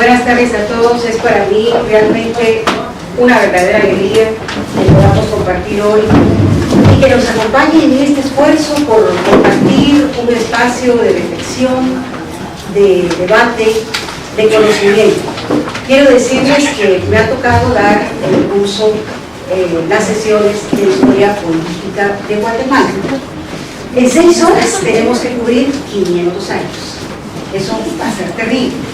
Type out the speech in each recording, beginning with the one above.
Buenas tardes a todos. Es para mí realmente una verdadera alegría que podamos compartir hoy y que nos acompañen en este esfuerzo por compartir un espacio de reflexión, de debate, de conocimiento. Quiero decirles que me ha tocado dar el curso las sesiones de historia política de Guatemala. En 6 horas tenemos que cubrir 500 años. Eso va a ser terrible.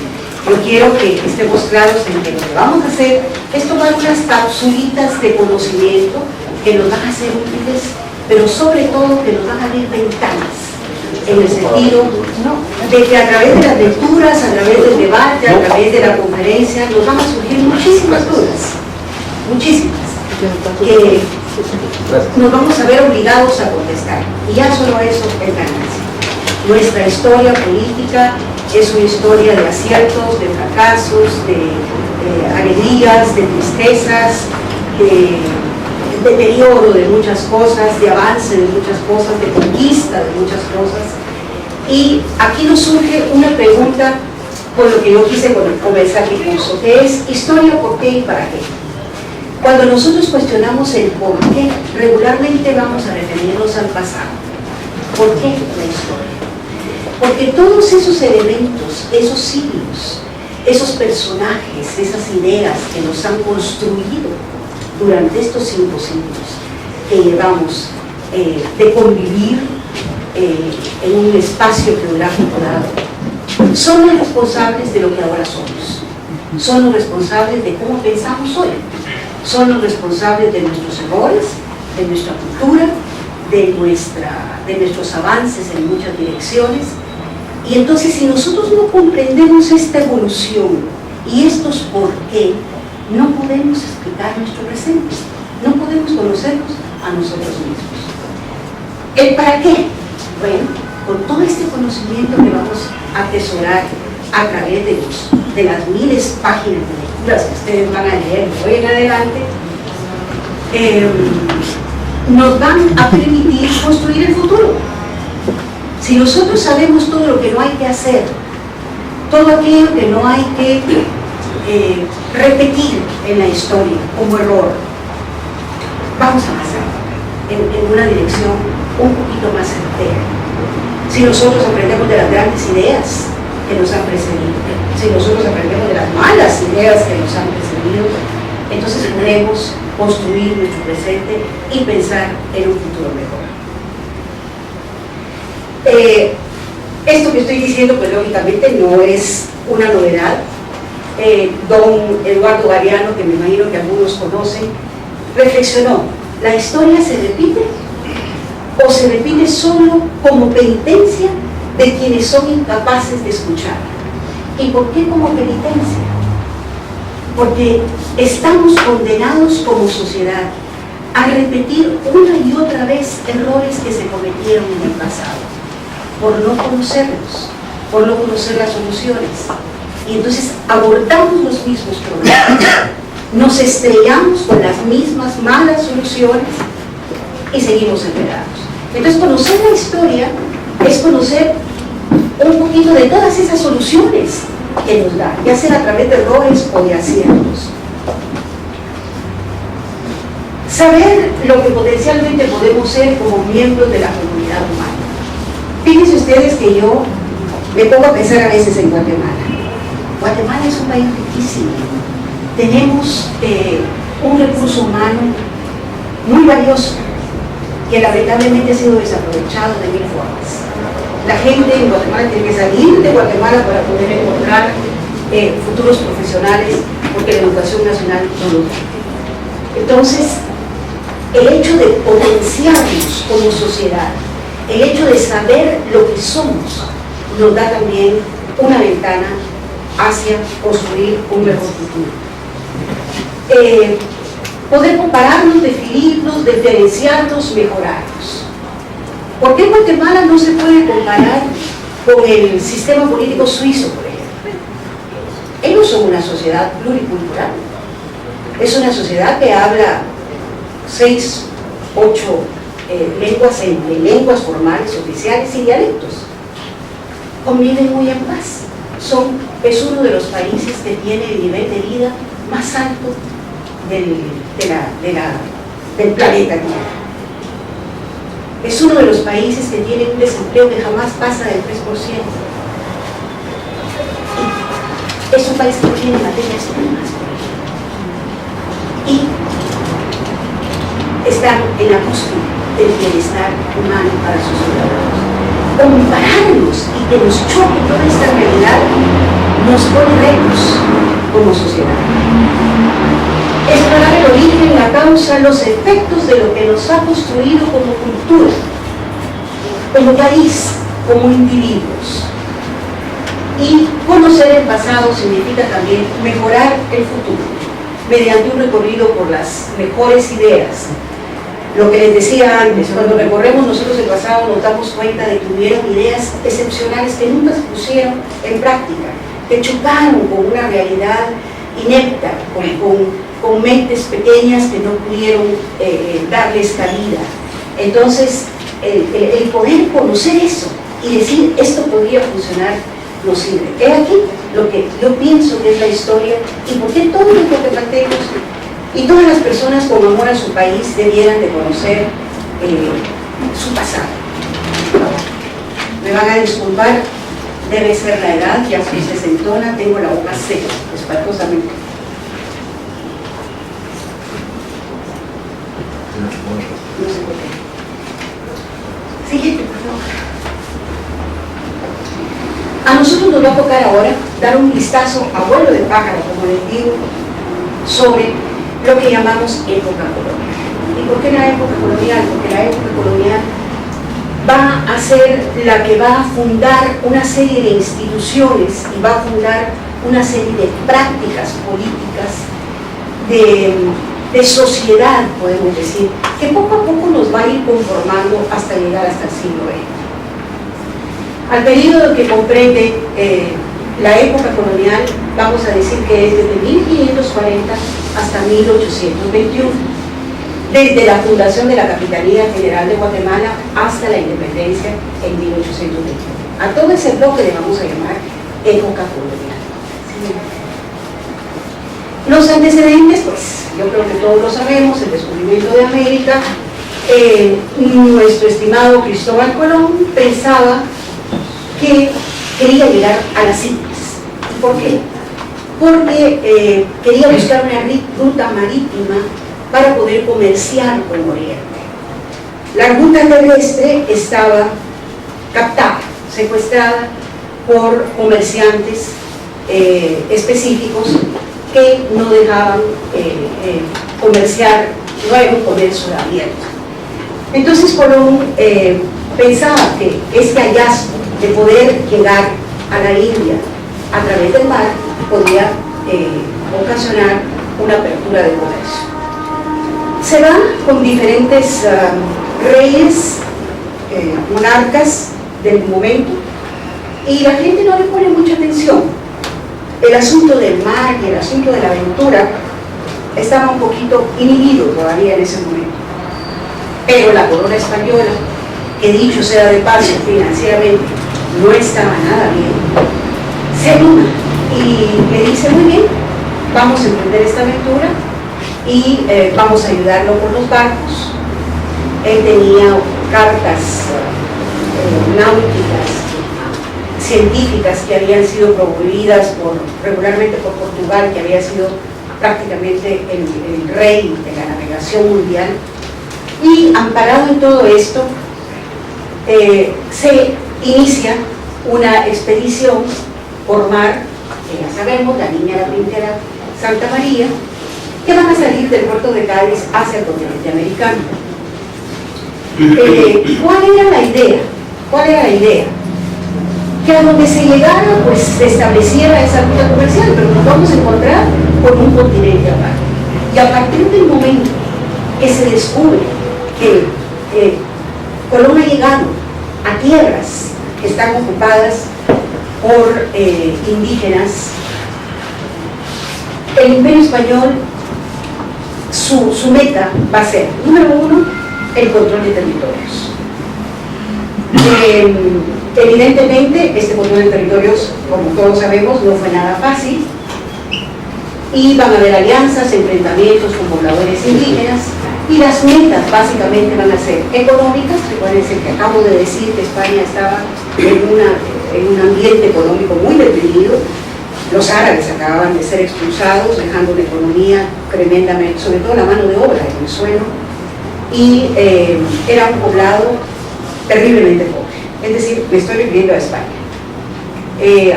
Yo quiero que estemos claros en que lo que vamos a hacer es tomar unas capsulitas de conocimiento que nos van a ser útiles, pero sobre todo que nos van a abrir ventanas, en el sentido de que a través de las lecturas, a través del debate, a través de la conferencia, nos van a surgir muchísimas dudas, muchísimas, que nos vamos a ver obligados a contestar. Y ya solo eso es ganancia. Nuestra historia política es una historia de aciertos, de fracasos, de alegrías, de tristezas, de deterioro de muchas cosas, de avance de muchas cosas, de conquista de muchas cosas. Y aquí nos surge una pregunta con lo que yo quise comenzar mi curso, que es historia, ¿por qué y para qué? Cuando nosotros cuestionamos el por qué, regularmente vamos a referirnos al pasado. ¿Por qué la historia? Porque todos esos elementos, esos siglos, esos personajes, esas ideas que nos han construido durante estos 5 siglos que llevamos de convivir en un espacio geográfico dado, son los responsables de lo que ahora somos. Son los responsables de cómo pensamos hoy. Son los responsables de nuestros errores, de nuestra cultura, de nuestros avances en muchas direcciones. Y entonces, si nosotros no comprendemos esta evolución y estos por qué, no podemos explicar nuestro presente, no podemos conocernos a nosotros mismos. ¿El para qué? Bueno, con todo este conocimiento que vamos a atesorar a través de las miles páginas de lecturas que ustedes van a leer de hoy en adelante, nos van a permitir construir el futuro. Si nosotros sabemos todo lo que no hay que hacer, todo aquello que no hay que repetir en la historia como error, vamos a avanzar en una dirección un poquito más certera. Si nosotros aprendemos de las grandes ideas que nos han precedido, si nosotros aprendemos de las malas ideas que nos han precedido, entonces podemos construir nuestro presente y pensar en un futuro mejor. Esto que estoy diciendo, pues lógicamente no es una novedad. Don Eduardo Galeano, que me imagino que algunos conocen, reflexionó: ¿la historia se repite o se repite solo como penitencia de quienes son incapaces de escuchar? ¿Y por qué como penitencia? Porque estamos condenados como sociedad a repetir una y otra vez errores que se cometieron en el pasado, por no conocerlos, por no conocer las soluciones. Y entonces abordamos los mismos problemas, nos estrellamos con las mismas malas soluciones y seguimos enredados. Entonces, conocer la historia es conocer un poquito de todas esas soluciones que nos da, ya sea a través de errores o de aciertos. Saber lo que potencialmente podemos ser como miembros de la comunidad humana. Fíjense ustedes que yo me pongo a pensar a veces en Guatemala. Guatemala es un país riquísimo. Tenemos un recurso humano muy valioso que lamentablemente ha sido desaprovechado de 1000 formas. La gente en Guatemala tiene que salir de Guatemala para poder encontrar futuros profesionales, porque la educación nacional no lo da. Entonces, el hecho de potenciarnos como sociedad, el hecho de saber lo que somos, nos da también una ventana hacia construir un mejor futuro. Poder compararnos, definirnos, diferenciarnos, mejorarnos. ¿Por qué Guatemala no se puede comparar con el sistema político suizo, por ejemplo? Ellos son una sociedad pluricultural. Es una sociedad que habla 6, 8 lenguas, entre lenguas formales, oficiales y dialectos. Conviven muy en paz. es uno de los países que tiene el nivel de vida más alto del planeta Tierra. Es uno de los países que tiene un desempleo que jamás pasa del 3%. Y es un país que tiene materias primas, y están en la cúspide del bienestar humano para sus ciudadanos. Compararnos y que nos choque toda esta realidad nos pone retos como sociedad. Explorar el origen, la causa, los efectos de lo que nos ha construido como cultura, como país, como individuos. Y conocer el pasado significa también mejorar el futuro, mediante un recorrido por las mejores ideas. Lo que les decía antes, cuando recorremos nosotros el pasado nos damos cuenta de que hubieron ideas excepcionales que nunca se pusieron en práctica, que chocaron con una realidad inepta, con mentes pequeñas que no pudieron darles cabida. Entonces, el poder conocer eso y decir, esto podría funcionar, nos sirve. He aquí lo que yo pienso que es la historia y por qué todos los guatemaltecos y todas las personas con amor a su país debieran de conocer su pasado. Me van a disculpar, debe ser la edad, ya soy sesentona, tengo la boca seca, espantosamente. No sé por qué. Siguiente, por favor. A nosotros nos va a tocar ahora dar un vistazo a vuelo de pájaro, como les digo, sobre lo que llamamos época colonial. ¿Y por qué la época colonial? Porque la época colonial va a ser la que va a fundar una serie de instituciones y va a fundar una serie de prácticas políticas, de sociedad, podemos decir, que poco a poco nos va a ir conformando hasta llegar hasta el siglo XX. Al periodo que comprende la época colonial, vamos a decir que es desde 1540 hasta 1821, desde la fundación de la Capitanía General de Guatemala hasta la independencia en 1821. A todo ese bloque le vamos a llamar época colonial. Los antecedentes, pues yo creo que todos lo sabemos: el descubrimiento de América. Nuestro estimado Cristóbal Colón pensaba que quería llegar a las Indias. ¿Por qué? Porque quería buscar una ruta marítima para poder comerciar con Oriente. La ruta terrestre estaba captada, secuestrada por comerciantes específicos que no dejaban comerciar, no era un comercio abierto. Entonces Colón pensaba que este hallazgo de poder llegar a la India a través del mar podía ocasionar una apertura de comercio. Se va con diferentes reyes, monarcas del momento, y la gente no le pone mucha atención. El asunto del mar y el asunto de la aventura estaba un poquito inhibido todavía en ese momento. Pero la corona española, que dicho sea de paso, financieramente no estaba nada bien, se anima y le dice: muy bien, vamos a emprender esta aventura y vamos a ayudarlo con los barcos. Él tenía cartas náuticas, científicas, que habían sido promovidas regularmente por Portugal, que había sido prácticamente el rey de la navegación mundial. Y amparado en todo esto, se inicia una expedición por mar, que ya sabemos, la línea de la Princesa Santa María, que van a salir del puerto de Cádiz hacia el continente americano. ¿Cuál era la idea? ¿Cuál era la idea? Que a donde se llegara, pues se estableciera esa ruta comercial, pero nos vamos a encontrar con un continente aparte. Y a partir del momento que se descubre que Colón ha llegado a tierras que están ocupadas por indígenas, el Imperio Español, su meta va a ser, número uno, el control de territorios. Evidentemente, este control de territorios, como todos sabemos, no fue nada fácil, y van a haber alianzas, enfrentamientos con pobladores indígenas, y las metas básicamente van a ser económicas. Recuérdense que acabo de decir que España estaba en un ambiente económico muy deprimido. Los árabes acababan de ser expulsados, dejando una economía tremendamente, sobre todo la mano de obra en el suelo, y era un poblado terriblemente pobre. Es decir, me estoy refiriendo a España.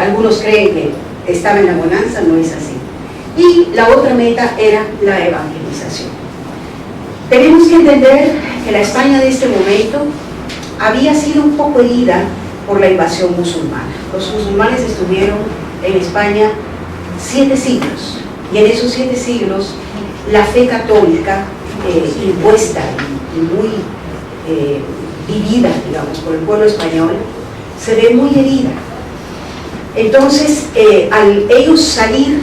Algunos creen que estaba en la bonanza, no es así. Y la otra meta era la evangelización. Tenemos que entender que la España de este momento había sido un poco herida por la invasión musulmana. Los musulmanes estuvieron en España 7 siglos, y en esos 7 siglos la fe católica impuesta y muy vivida, digamos, por el pueblo español, se ve muy herida. Entonces, al ellos salir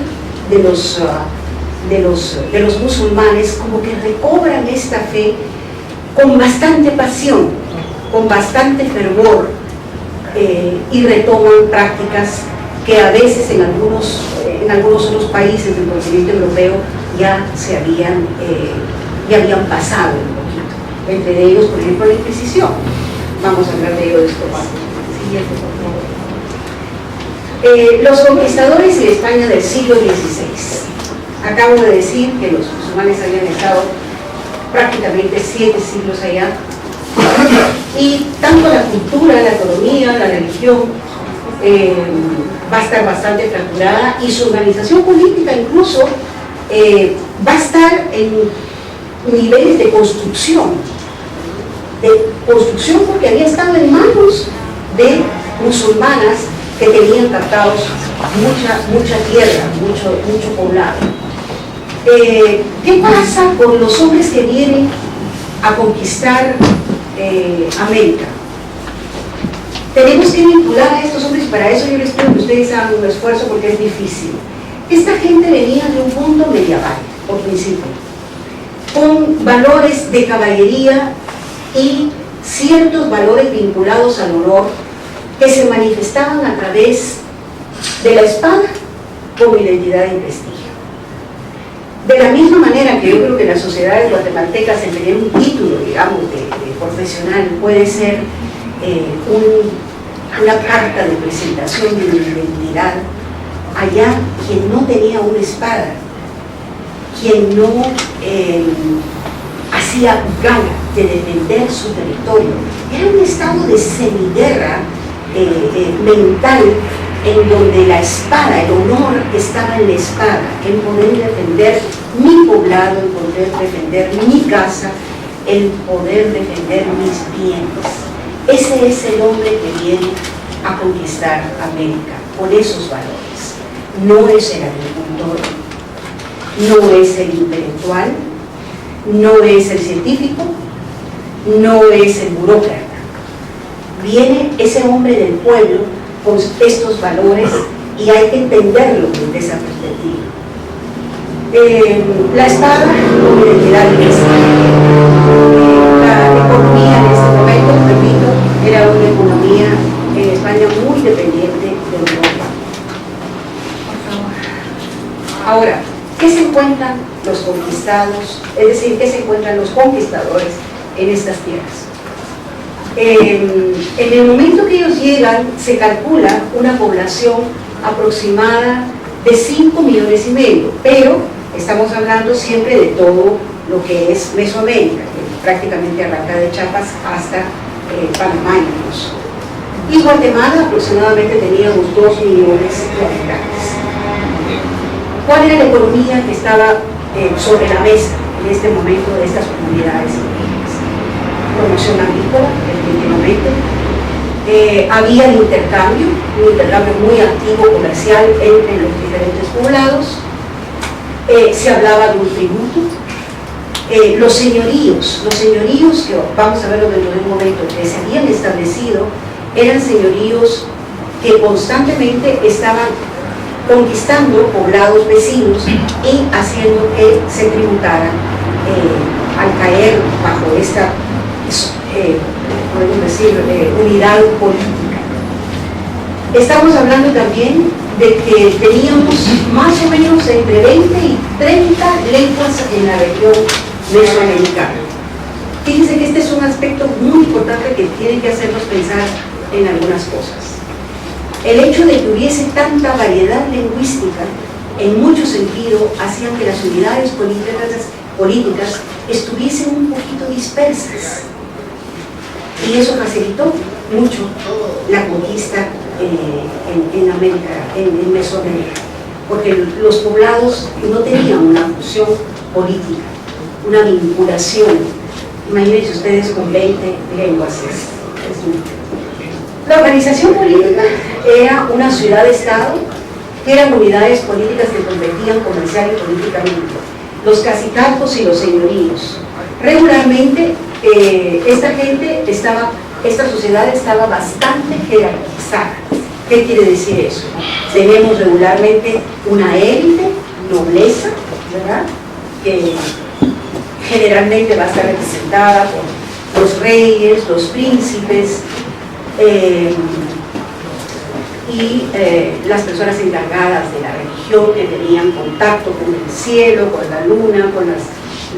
de los musulmanes, como que recobran esta fe con bastante pasión, con bastante fervor, y retoman prácticas que a veces en algunos otros países del continente europeo ya habían pasado un poquito. Entre ellos, por ejemplo, la Inquisición. Vamos a hablar de ello después. Siguiente, por favor. Los conquistadores en España del siglo XVI. Acabo de decir que los musulmanes habían estado prácticamente 7 siglos allá, y tanto la cultura, la economía, la religión va a estar bastante fracturada, y su organización política incluso va a estar en niveles de construcción porque había estado en manos de musulmanas que tenían captados mucha tierra, mucho poblado. ¿Qué pasa con los hombres que vienen a conquistar América? Tenemos que vincular a estos hombres, para eso yo les pido que ustedes hagan un esfuerzo porque es difícil. Esta gente venía de un mundo medieval, por principio, con valores de caballería y ciertos valores vinculados al honor que se manifestaban a través de la espada como identidad y prestigio. De la misma manera que yo creo que las sociedades guatemaltecas, el tener un título, digamos, de profesional puede ser una carta de presentación de una identidad, allá quien no tenía una espada, quien no hacía gala de defender su territorio, era un estado de semiguerra mental, en donde la espada, el honor estaba en la espada, en poder defender mi poblado, en poder defender mi casa, el poder defender mis bienes. Ese es el hombre que viene a conquistar América, con esos valores. No es el agricultor, no es el intelectual, no es el científico, no es el burócrata. Viene ese hombre del pueblo con estos valores, y hay que entenderlo desde esa perspectiva. La espada como identidad y la economía en este momento, repito, era una economía en España muy dependiente de Europa. Ahora, ¿qué se encuentran los conquistados? Es decir, ¿qué se encuentran los conquistadores en estas tierras? En el momento que ellos llegan, se calcula una población aproximada de 5,5 millones, pero estamos hablando siempre de todo lo que es Mesoamérica, que prácticamente arranca de Chiapas hasta Panamá incluso. Y Guatemala aproximadamente teníamos 2 millones de habitantes. ¿Cuál era la economía que estaba sobre la mesa en este momento de estas comunidades indígenas? Promoción agrícola, definitivamente. Había un intercambio muy activo comercial entre los diferentes poblados. Se hablaba de un tributo. Los señoríos que vamos a verlo dentro de un momento, que se habían establecido, eran señoríos que constantemente estaban conquistando poblados vecinos y haciendo que se tributaran al caer bajo esta podemos decir unidad política. Estamos hablando también de que teníamos más o menos entre 20 y 30 lenguas en la región mesoamericana. Fíjense que este es un aspecto muy importante que tiene que hacernos pensar en algunas cosas. El hecho de que hubiese tanta variedad lingüística, en mucho sentido, hacían que las unidades políticas estuviesen un poquito dispersas. Y eso facilitó mucho la conquista en América, en Mesoamérica, porque los poblados no tenían una función política, una vinculación. Imagínense ustedes con 20 lenguas. La organización política era una ciudad-estado, que eran unidades políticas que competían comercial y políticamente. Los cacicazgos y los señoríos. Regularmente esta sociedad estaba bastante jerarquizada. ¿Qué quiere decir eso? Tenemos regularmente una élite, nobleza, ¿verdad?, que generalmente va a estar representada por los reyes, los príncipes y las personas encargadas de la religión, que tenían contacto con el cielo, con la luna, con los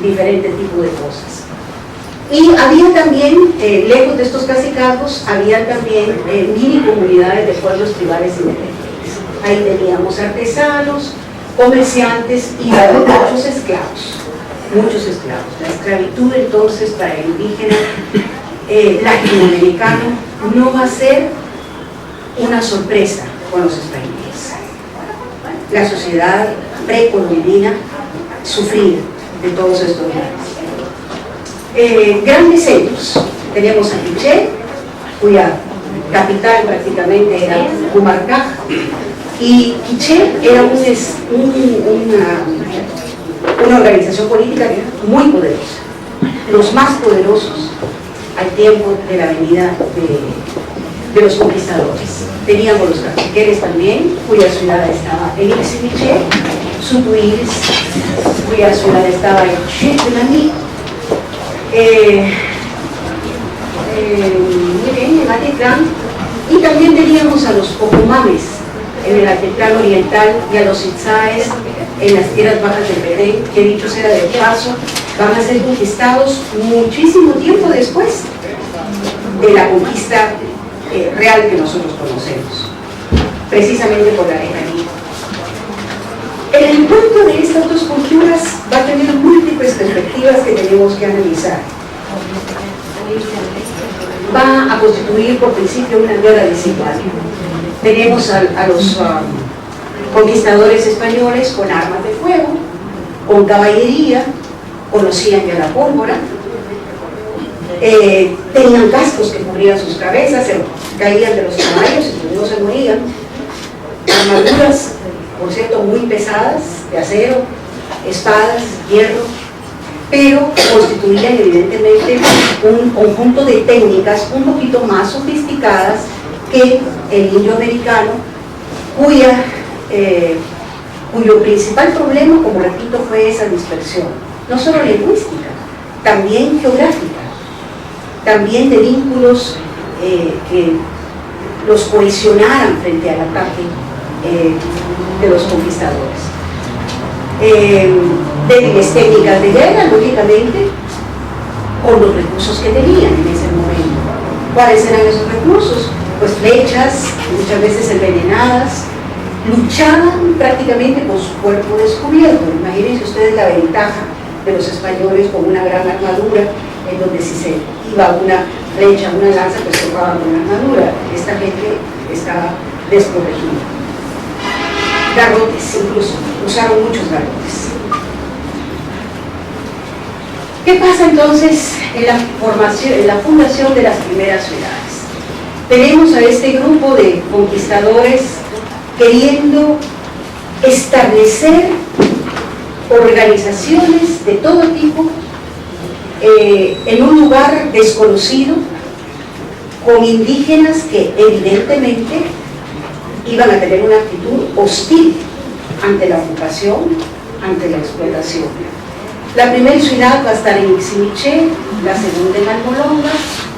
diferentes tipos de cosas. Y había también, lejos de estos cacicazgos, había también mini comunidades de pueblos tribales independientes. Ahí teníamos artesanos, comerciantes y muchos esclavos. La esclavitud entonces para el indígena latinoamericano no va a ser una sorpresa con los españoles. La sociedad precolombina sufría de todos estos males. Grandes centros, tenemos a Quiché, cuya capital prácticamente era Cumarcaja, y Quiché era una organización política muy poderosa, los más poderosos al tiempo de la venida de los conquistadores. Teníamos los caciqueres también, cuya ciudad estaba en Ixmiché, Sutuiles, cuya ciudad estaba en Chitlaní, en Atitlán, y también teníamos a los Ocumames en el Atitlán Oriental y a los Itzáes en las tierras bajas del Petén, que dicho sea de paso, van a ser conquistados muchísimo tiempo después de la conquista real que nosotros conocemos, precisamente por la lejanía. El encuentro de estas dos culturas va a tener múltiples perspectivas que tenemos que analizar. Va a constituir por principio una guerra desigual. Tenemos a los conquistadores españoles con armas de fuego, con caballería, conocían ya la pólvora, tenían cascos que cubrían sus cabezas, se caían de los caballos y no se morían, armaduras, por cierto, muy pesadas, de acero, espadas, hierro, pero constituían evidentemente un conjunto de técnicas un poquito más sofisticadas que el indio americano, cuyo principal problema, como repito, fue esa dispersión, no solo lingüística, también geográfica, también de vínculos que los cohesionaran frente al ataque de los conquistadores. Débiles técnicas de guerra, lógicamente, con los recursos que tenían en ese momento. ¿Cuáles eran esos recursos? Pues flechas, muchas veces envenenadas. Luchaban prácticamente con su cuerpo descubierto. Imagínense ustedes la ventaja de los españoles con una gran armadura, en donde si se iba una flecha, una lanza, pues tocaban con la armadura. Esta gente estaba desprotegida. Garrotes, incluso, usaron muchos garrotes. ¿Qué pasa entonces en la fundación de las primeras ciudades? Tenemos a este grupo de conquistadores queriendo establecer organizaciones de todo tipo en un lugar desconocido, con indígenas que evidentemente iban a tener una actitud hostil ante la ocupación, ante la explotación. La primera ciudad va a estar en Ixmiché, la segunda en Almolonga,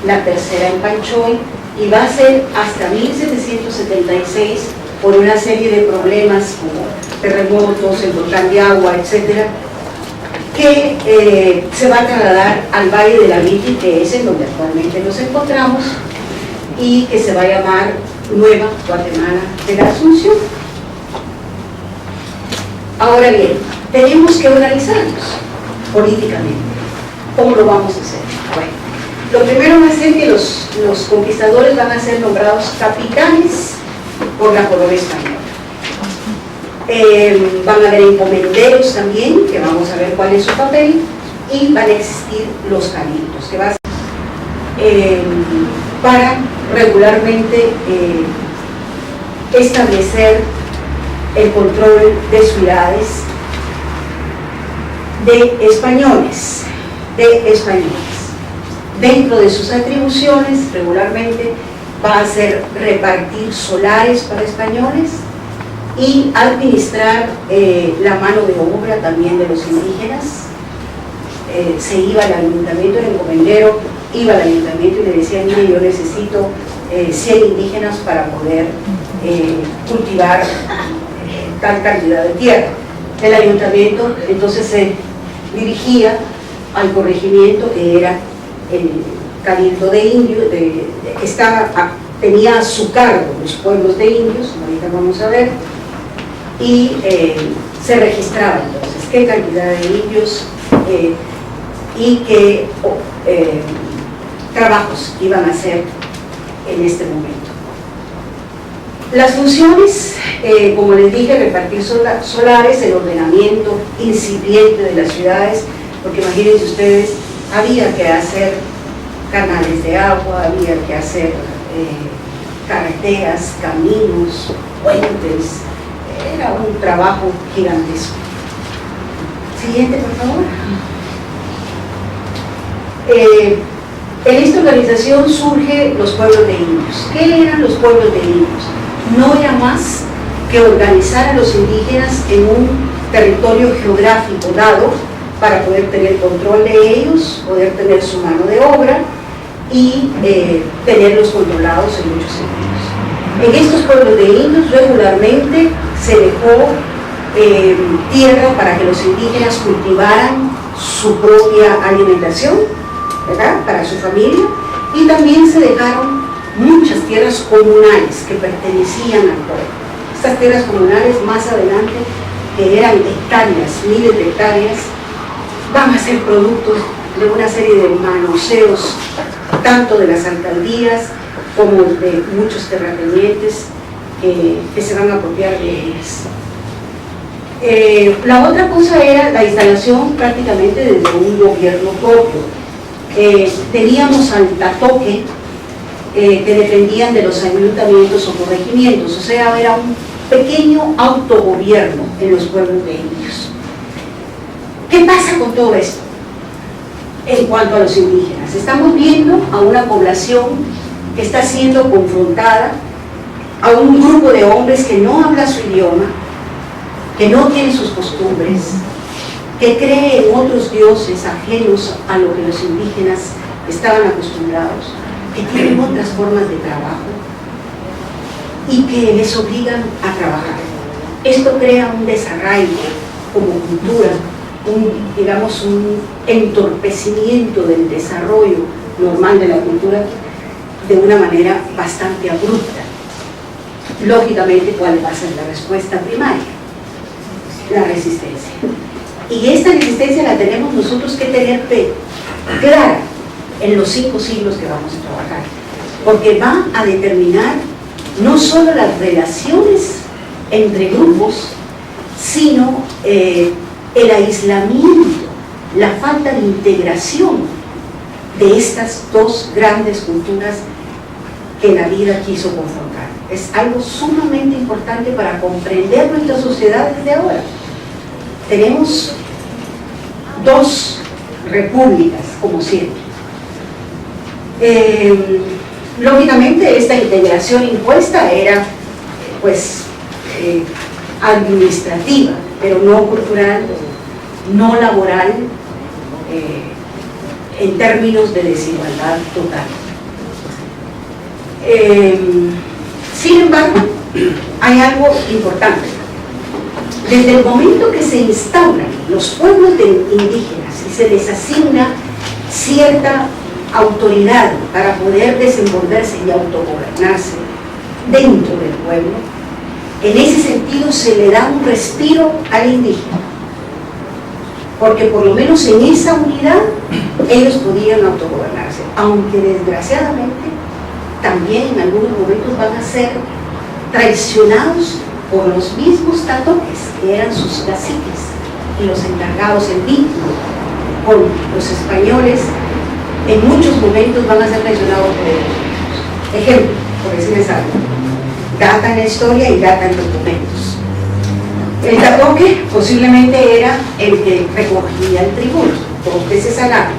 la tercera en Panchoy y va a ser hasta 1776 por una serie de problemas como terremotos, el volcán de agua, etcétera, que se va a trasladar al Valle de la Virgen, que es en donde actualmente nos encontramos, y que se va a llamar Nueva Guatemala de la Asunción. Ahora bien, tenemos que organizarnos políticamente. ¿Cómo lo vamos a hacer? Bueno, lo primero va a ser que los conquistadores van a ser nombrados capitanes por la corona española. Van a haber encomenderos también, que vamos a ver cuál es su papel, y van a existir los cabildos, que va a ser para regularmente establecer el control de ciudades de españoles. Dentro de sus atribuciones, regularmente va a ser repartir solares para españoles y administrar la mano de obra también de los indígenas. Se iba al ayuntamiento, el encomendero iba al ayuntamiento y le decía: mire, yo necesito 100 indígenas para poder cultivar tal cantidad de tierra. El ayuntamiento entonces se dirigía al corregimiento, que era el cabildo de indios, tenía a su cargo los pueblos de indios, ahorita vamos a ver, y se registraba entonces qué cantidad de indios y qué trabajos iban a hacer en este momento. Las funciones, como les dije, repartir solares, el ordenamiento incipiente de las ciudades, porque imagínense ustedes, había que hacer canales de agua, había que hacer carreteras, caminos, puentes. Era un trabajo gigantesco. Siguiente, por favor. En esta organización surgen los pueblos de indios. ¿Qué eran los pueblos de indios? No era más que organizar a los indígenas en un territorio geográfico dado para poder tener control de ellos, poder tener su mano de obra y tenerlos controlados en muchos sentidos. En estos pueblos de indios regularmente se dejó tierra para que los indígenas cultivaran su propia alimentación, ¿verdad?, para su familia, y también se dejaron muchas tierras comunales que pertenecían al pueblo. Estas tierras comunales más adelante, que eran hectáreas, miles de hectáreas, van a ser productos de una serie de manoseos, tanto de las alcaldías como de muchos terratenientes que se van a apropiar de ellas. La otra cosa era la instalación prácticamente desde un gobierno propio. Teníamos al tatoque que dependían de los ayuntamientos o corregimientos, o sea, era un pequeño autogobierno en los pueblos de indios. ¿Qué pasa con todo esto? En cuanto a los indígenas, estamos viendo a una población que está siendo confrontada, a un grupo de hombres que no habla su idioma, que no tiene sus costumbres, que cree en otros dioses ajenos a lo que los indígenas estaban acostumbrados, que tienen otras formas de trabajo y que les obligan a trabajar. Esto crea un desarraigo como cultura, digamos un entorpecimiento del desarrollo normal de la cultura de una manera bastante abrupta. Lógicamente, ¿cuál va a ser la respuesta primaria? La resistencia. Y esta resistencia la tenemos nosotros que tener clara en los 5 siglos que vamos a trabajar, porque va a determinar no solo las relaciones entre grupos, sino el aislamiento, la falta de integración de estas dos grandes culturas que la vida quiso confrontar. Es algo sumamente importante para comprender nuestras sociedades de ahora. Tenemos 2 repúblicas, como siempre. Lógicamente, esta integración impuesta era, pues, administrativa, pero no cultural, no laboral, en términos de desigualdad total. Sin embargo, hay algo importante. Desde el momento que se instauran los pueblos indígenas y se les asigna cierta autoridad para poder desenvolverse y autogobernarse dentro del pueblo, en ese sentido se le da un respiro al indígena, porque por lo menos en esa unidad ellos podían autogobernarse, aunque desgraciadamente también en algunos momentos van a ser traicionados por los mismos tatoques, que eran sus caciques y los encargados en vínculo con los españoles. En muchos momentos van a ser traicionados por ellos. Ejemplo, por decirles algo, data en la historia y data en documentos. El tatoque posiblemente era el que recogía el tributo, porque ese salario.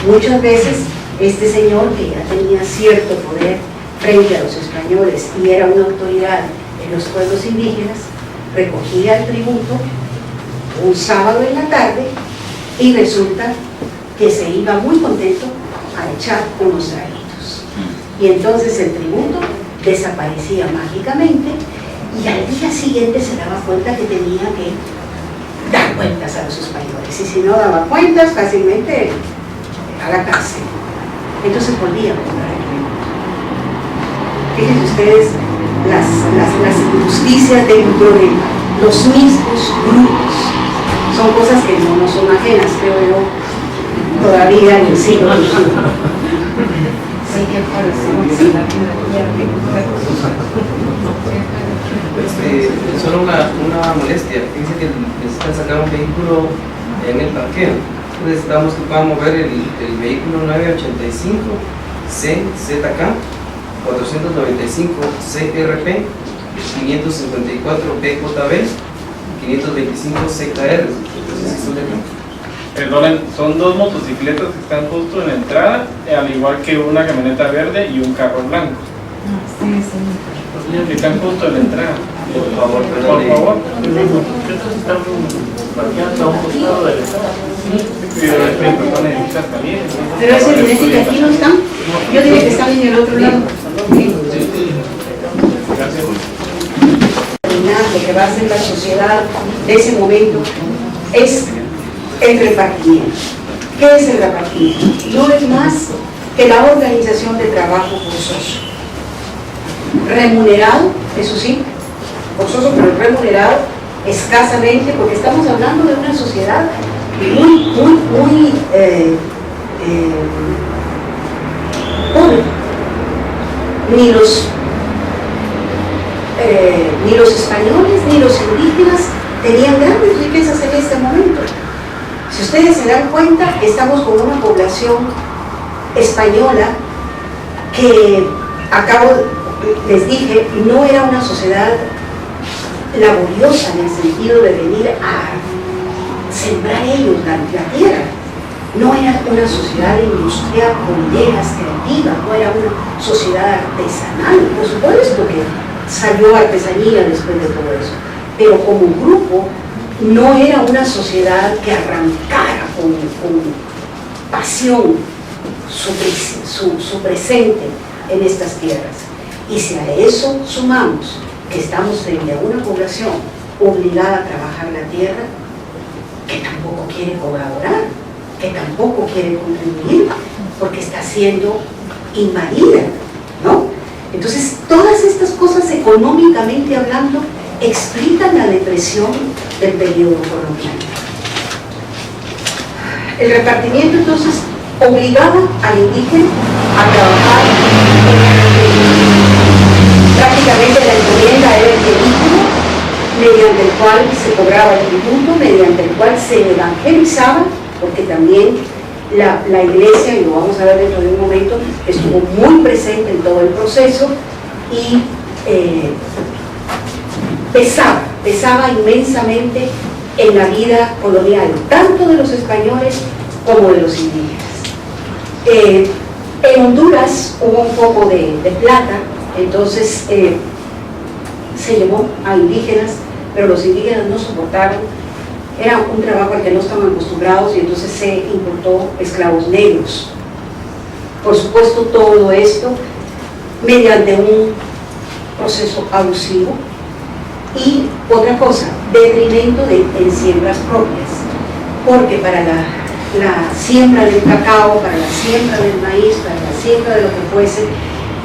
Muchas veces este señor, que ya tenía cierto poder frente a los españoles y era una autoridad en los pueblos indígenas, recogía el tributo un sábado en la tarde y resulta que se iba muy contento a echar unos traguitos. Y entonces el tributo desaparecía mágicamente y al día siguiente se daba cuenta que tenía que dar cuentas a los españoles, y si no daba cuentas, fácilmente a la cárcel. Entonces volvía a cobrar el tributo. Fíjense ustedes las injusticias dentro de los mismos grupos. Son cosas que no nos son ajenas, creo yo, todavía en el siglo XXI. Solo una molestia. Dice que necesitan sacar un vehículo en el parqueo. Necesitamos que puedan mover el vehículo 985 CZK 495 CRP 554 PJB 525 CKR. Perdón, son dos motocicletas que están justo en la entrada, al igual que una camioneta verde y un carro blanco. Que están justo en la entrada. Por favor, Por favor. Están parqueando a un costado del estado. Pero es evidente que aquí no están. Yo diría que están en el otro lado. Gracias. Lo que va a ser la sociedad de ese momento es el repartimiento. ¿Qué es el repartimiento? No es más que la organización de trabajo forzoso, remunerado, eso sí, forzoso pero remunerado escasamente, porque estamos hablando de una sociedad muy pobre. Ni los españoles ni los indígenas tenían grandes riquezas en este momento. Si ustedes se dan cuenta, estamos con una población española que, les dije, no era una sociedad laboriosa en el sentido de venir a sembrar ellos la tierra. No era una sociedad industrial con ideas creativas, no era una sociedad artesanal. Por supuesto que salió artesanía después de todo eso, pero como grupo no era una sociedad que arrancara con pasión su presente en estas tierras. Y si a eso sumamos que estamos frente a una población obligada a trabajar la tierra, que tampoco quiere colaborar, que tampoco quiere contribuir, porque está siendo invadida, ¿no? Entonces, todas estas cosas, económicamente hablando, explican la depresión del periodo colonial. El repartimiento, entonces, obligaba al indígena a trabajar. Prácticamente la encomienda era el vehículo mediante el cual se cobraba el tributo, mediante el cual se evangelizaba, porque también la iglesia, y lo vamos a ver dentro de un momento, estuvo muy presente en todo el proceso y pesaba inmensamente en la vida colonial, tanto de los españoles como de los indígenas. En Honduras hubo un poco de plata, entonces se llevó a indígenas, pero los indígenas no soportaron. Era un trabajo al que no estaban acostumbrados y entonces se importó esclavos negros. Por supuesto, todo esto mediante un proceso abusivo, y otra cosa, detrimento en siembras propias, porque para la siembra del cacao, para la siembra del maíz, para la siembra de lo que fuese,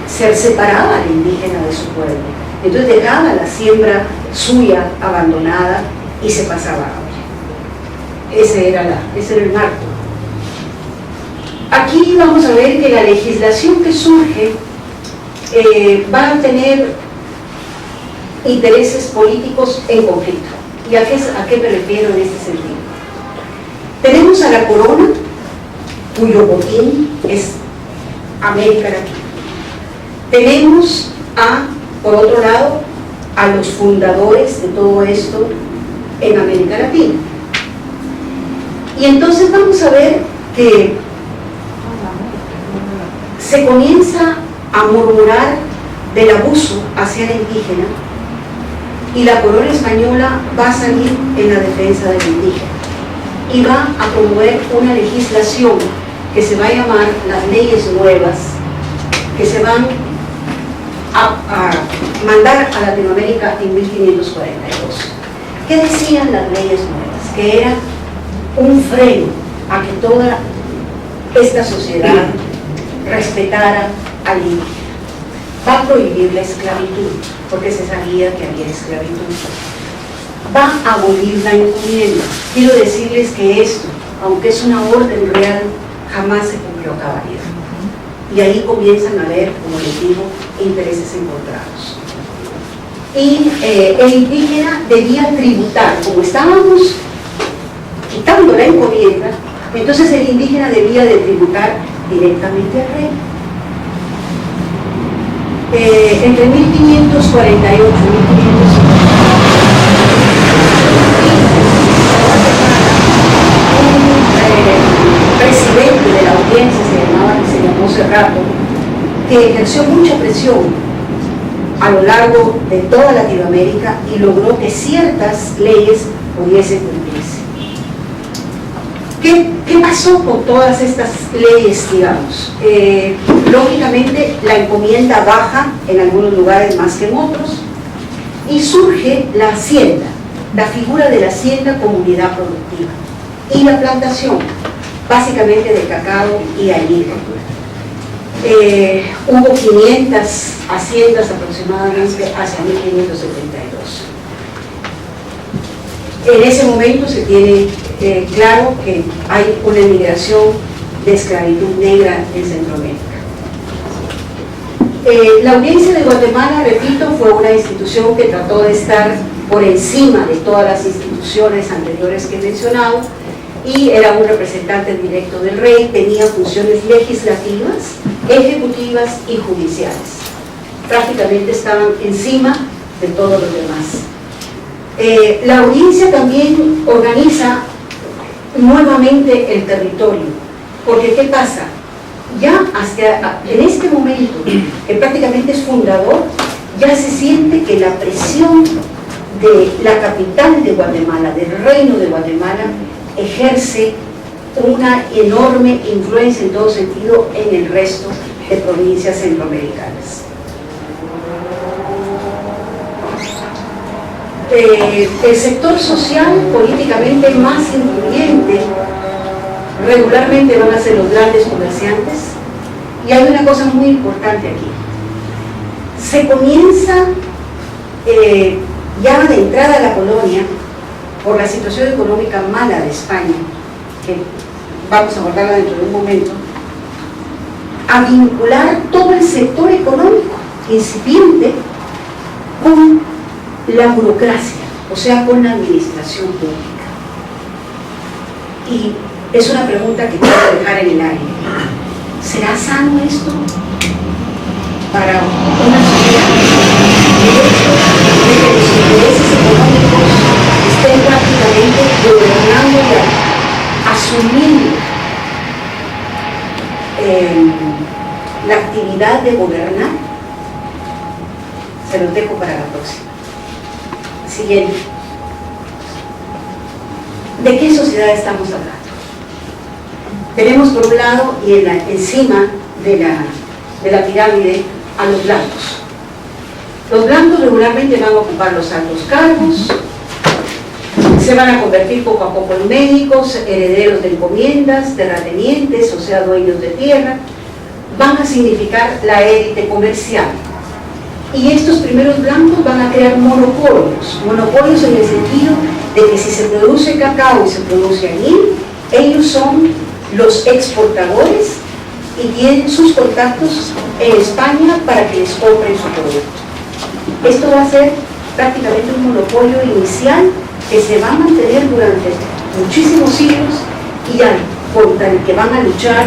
se separaba al indígena de su pueblo. Entonces dejaba la siembra suya abandonada y se pasaba hambre. Ese era el marco. Aquí vamos a ver que la legislación que surge va a tener intereses políticos en conflicto. ¿Y a qué me refiero en este sentido? Tenemos a la corona, cuyo botín es América Latina. Tenemos por otro lado, a los fundadores de todo esto en América Latina. Y entonces vamos a ver que se comienza a murmurar del abuso hacia el indígena, y la corona española va a salir en la defensa del indígena y va a promover una legislación que se va a llamar las leyes nuevas, que se van a mandar a Latinoamérica en 1542. ¿Qué decían las leyes nuevas? Que era un freno a que toda esta sociedad respetara al indígena. Va a prohibir la esclavitud, porque se sabía que había esclavitud. Va a abolir la encomienda. Quiero decirles que esto, aunque es una orden real, jamás se cumplió a cabalidad. Y ahí comienzan a haber, como les digo, intereses encontrados. Y el indígena debía tributar. Como estábamos quitando la encomienda, entonces el indígena debía de tributar directamente al rey. Entre 1548 y 1550, un presidente de la audiencia se llamó Cerrato, que ejerció mucha presión a lo largo de toda Latinoamérica y logró que ciertas leyes pudiesen cumplirse. ¿Qué pasó con todas estas leyes, digamos? Lógicamente la encomienda baja en algunos lugares más que en otros, y surge la hacienda, la figura de la hacienda como unidad productiva, y la plantación, básicamente de cacao y anís. Hubo 500 haciendas aproximadamente hacia 1572. En ese momento se tiene claro que hay una emigración de esclavitud negra en Centroamérica. La Audiencia de Guatemala, repito, fue una institución que trató de estar por encima de todas las instituciones anteriores que he mencionado, y era un representante directo del rey, tenía funciones legislativas, ejecutivas y judiciales. Prácticamente estaban encima de todos los demás. La audiencia también organiza nuevamente el territorio, porque ¿qué pasa? Ya hasta en este momento, que prácticamente es fundador, ya se siente que la presión de la capital de Guatemala, del reino de Guatemala, ejerce una enorme influencia en todo sentido en el resto de provincias centroamericanas. El sector social políticamente más influyente regularmente van a ser los grandes comerciantes, y hay una cosa muy importante aquí. Se comienza ya de entrada a la colonia, por la situación económica mala de España, que vamos a abordarla dentro de un momento, a vincular todo el sector económico incipiente con la burocracia, o sea, con la administración pública. Y es una pregunta que quiero dejar en el aire. ¿Será sano esto para una sociedad? El hecho de que los intereses económicos estén prácticamente gobernando y asumiendo la actividad de gobernar. Se los dejo para la próxima. Siguiente. ¿De qué sociedad estamos hablando? Tenemos por un lado, y encima de la pirámide, a los blancos. Los blancos regularmente van a ocupar los altos cargos, se van a convertir poco a poco en médicos, herederos de encomiendas, terratenientes, o sea, dueños de tierra, van a significar la élite comercial. Y estos primeros blancos van a crear monopolios en el sentido de que si se produce cacao y se produce añil, ellos son los exportadores y tienen sus contactos en España para que les compren su producto. Esto va a ser prácticamente un monopolio inicial que se va a mantener durante muchísimos siglos y contra el que van a luchar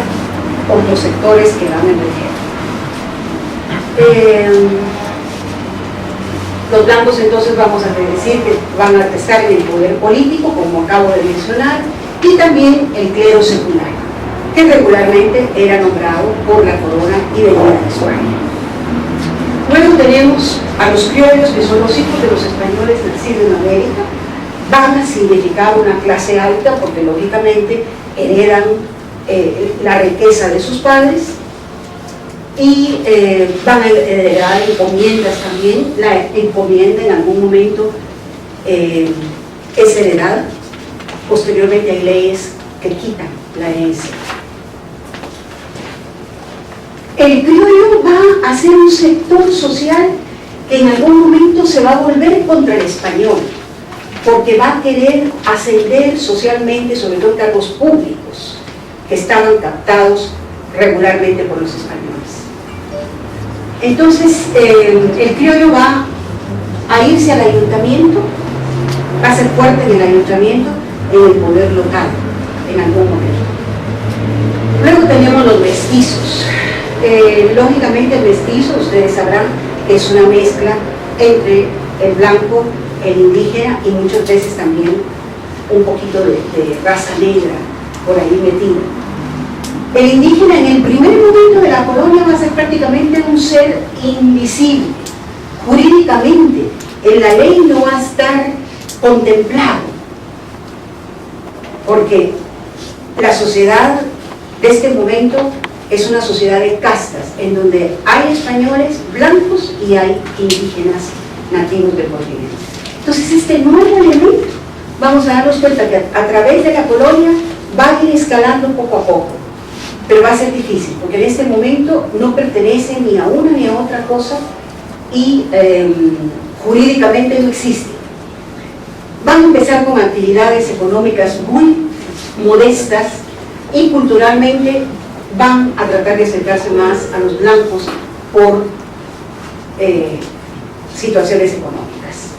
otros sectores que van a emerger. Los blancos entonces vamos a decir que van a estar en el poder político, como acabo de mencionar, y también el clero secundario, que regularmente era nombrado por la corona y venía de España. Luego tenemos a los criollos, que son los hijos de los españoles nacidos en América, van a significar una clase alta porque lógicamente heredan la riqueza de sus padres y van a heredar encomiendas también. La encomienda en algún momento es heredada. Posteriormente hay leyes que quitan la herencia. El criollo va a ser un sector social que en algún momento se va a volver contra el español, porque va a querer ascender socialmente, sobre todo en cargos públicos, que estaban captados regularmente por los españoles. Entonces, el criollo va a irse al ayuntamiento, va a ser fuerte en el ayuntamiento, en el poder local, en algún momento. Luego tenemos los mestizos. Lógicamente el mestizo, ustedes sabrán, es una mezcla entre el blanco, el indígena y muchas veces también un poquito de raza negra por ahí metida. El indígena en el primer momento de la colonia va a ser prácticamente un ser invisible. Jurídicamente, en la ley no va a estar contemplado, porque la sociedad de este momento es una sociedad de castas, en donde hay españoles blancos y hay indígenas nativos del continente. Entonces, este nuevo elemento, vamos a darnos cuenta que a través de la colonia va a ir escalando poco a poco, pero va a ser difícil, porque en este momento no pertenece ni a una ni a otra cosa y jurídicamente no existe. Van a empezar con actividades económicas muy modestas y culturalmente van a tratar de acercarse más a los blancos por situaciones económicas.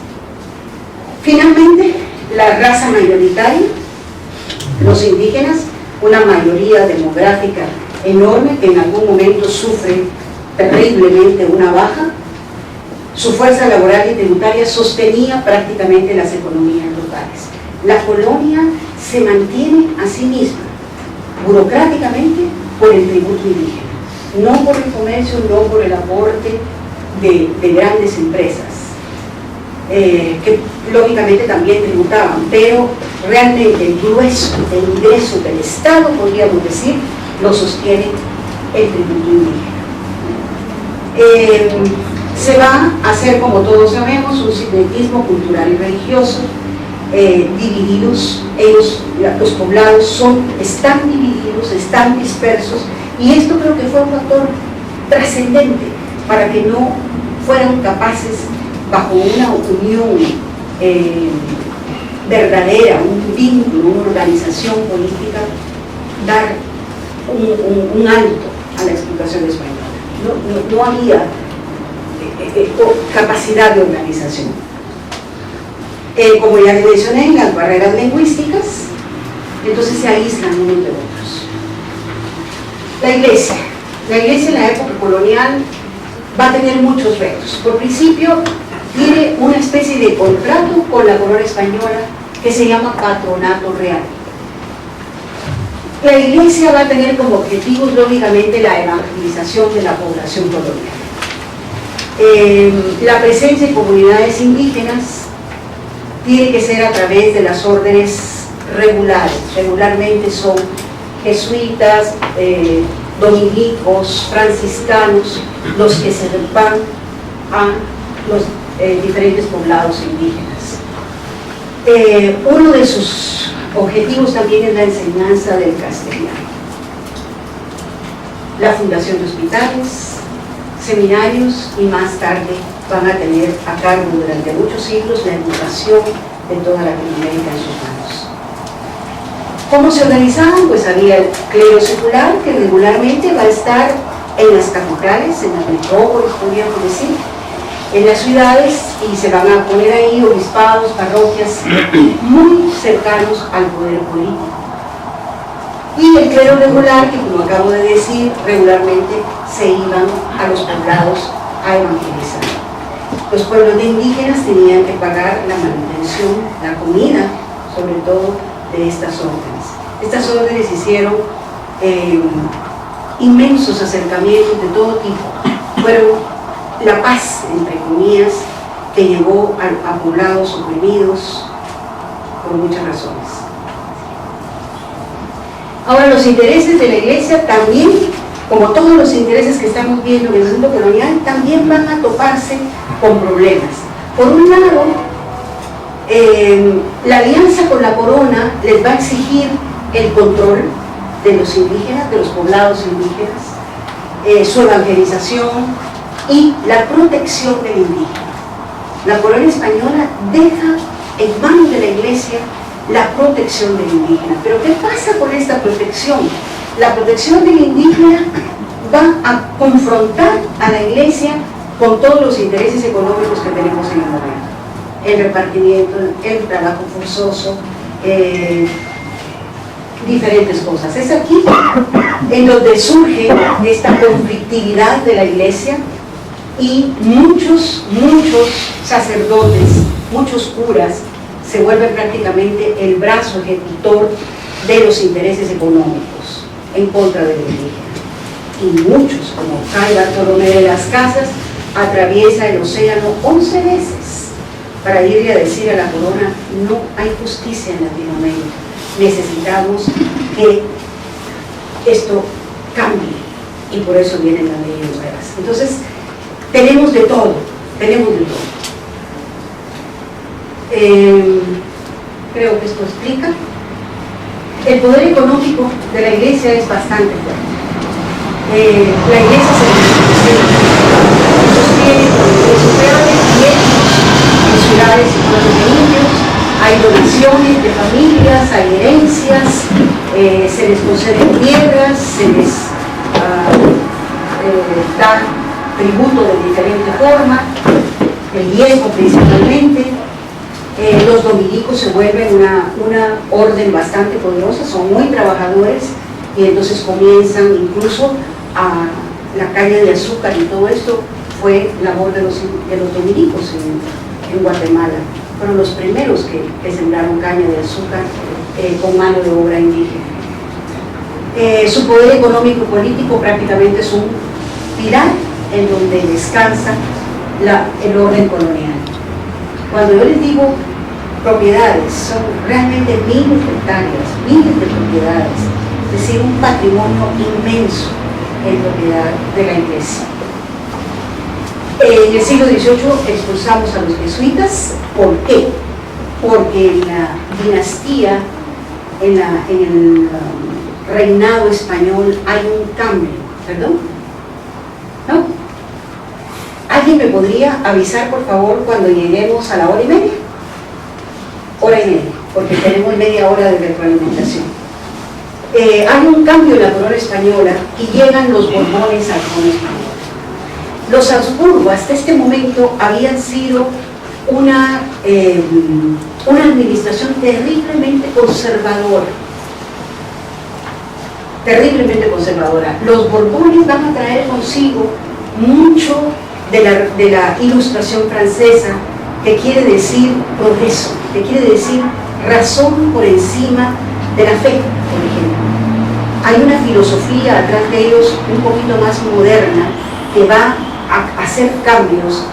Finalmente, la raza mayoritaria, los indígenas, una mayoría demográfica enorme que en algún momento sufre terriblemente una baja. Su fuerza laboral y tributaria sostenía prácticamente las economías locales. La colonia se mantiene a sí misma, burocráticamente, por el tributo indígena, no por el comercio, no por el aporte de grandes empresas, que lógicamente también tributaban, pero realmente el grueso del ingreso del Estado, podríamos decir, lo sostiene el tributo indígena. Se va a hacer, como todos sabemos, un sincretismo cultural y religioso, divididos. Ellos, los poblados, están divididos, están dispersos, y esto creo que fue un factor trascendente para que no fueran capaces, bajo una unión verdadera, un vínculo, una organización política, dar un alto a la explotación española. No había capacidad de organización. Como ya les mencioné, las barreras lingüísticas, entonces se aíslan unos de otros. La iglesia en la época colonial va a tener muchos retos. Por principio, tiene una especie de contrato con la corona española que se llama patronato real. La iglesia va a tener como objetivos, lógicamente, la evangelización de la población colonial. La presencia de comunidades indígenas tiene que ser a través de las órdenes regulares. Regularmente son jesuitas, dominicos, franciscanos, los que se van a los diferentes poblados indígenas. Uno de sus objetivos también es la enseñanza del castellano. La fundación de hospitales, seminarios y más tarde van a tener a cargo durante muchos siglos la educación de toda Latinoamérica en sus manos. ¿Cómo se organizaban? Pues había el clero secular que regularmente va a estar en las capitales, en las metrópolis, podríamos decir, en las ciudades, y se van a poner ahí obispados, parroquias muy cercanos al poder político. Y el clero regular, que como acabo de decir, regularmente se iban a los poblados a evangelizar. Los pueblos de indígenas tenían que pagar la manutención, la comida, sobre todo, de estas órdenes. Estas órdenes hicieron inmensos acercamientos de todo tipo. Fueron la paz, entre comillas, que llevó a poblados oprimidos por muchas razones. Ahora, los intereses de la Iglesia también, como todos los intereses que estamos viendo en el mundo colonial, también van a toparse con problemas. Por un lado, la alianza con la corona les va a exigir el control de los indígenas, de los poblados indígenas, su evangelización y la protección del indígena. La corona española deja en manos de la Iglesia la protección del indígena. Pero ¿qué pasa con esta protección? La protección del indígena va a confrontar a la Iglesia con todos los intereses económicos que tenemos en el momento. El repartimiento, el trabajo forzoso, diferentes cosas. Es aquí en donde surge esta conflictividad de la Iglesia, y muchos sacerdotes, muchos curas, se vuelven prácticamente el brazo ejecutor de los intereses económicos en contra del indígena. Y muchos, como Fray Bartolomé de las Casas, atraviesa el océano 11 veces para irle a decir a la corona: no hay justicia en Latinoamérica, necesitamos que esto cambie, y por eso vienen las leyes nuevas. Entonces, tenemos de todo, tenemos de todo. Creo que esto explica. El poder económico de la Iglesia es bastante fuerte. La Iglesia se sostiene con ingresos reales directos en ciudades y pueblos de indios. Hay donaciones de familias, hay herencias, se les conceden tierras, se les da tributo de diferente forma, el diezmo principalmente. Los dominicos se vuelven una orden bastante poderosa, son muy trabajadores, y entonces comienzan incluso a la caña de azúcar, y todo esto fue labor de los dominicos en Guatemala. Fueron los primeros que sembraron caña de azúcar con mano de obra indígena. Su poder económico y político prácticamente es un pilar en donde descansa el orden colonial. Cuando yo les digo propiedades, son realmente miles de hectáreas, miles de propiedades, es decir, un patrimonio inmenso en propiedad de la Iglesia. En el siglo XVIII expulsamos a los jesuitas. ¿Por qué? Porque en la dinastía, en el reinado español, hay un cambio, ¿perdón? ¿No? ¿Alguien me podría avisar, por favor, cuando lleguemos a la hora y media? Hora y media, porque tenemos media hora de retroalimentación. Hay un cambio en la corona española y llegan los Borbones al trono español. Los Habsburgo hasta este momento habían sido una administración terriblemente conservadora. Terriblemente conservadora. Los Borbones van a traer consigo mucho de la ilustración francesa, que quiere decir progreso, que quiere decir razón por encima de la fe, por ejemplo. Hay una filosofía atrás de ellos un poquito más moderna, que va a hacer cambios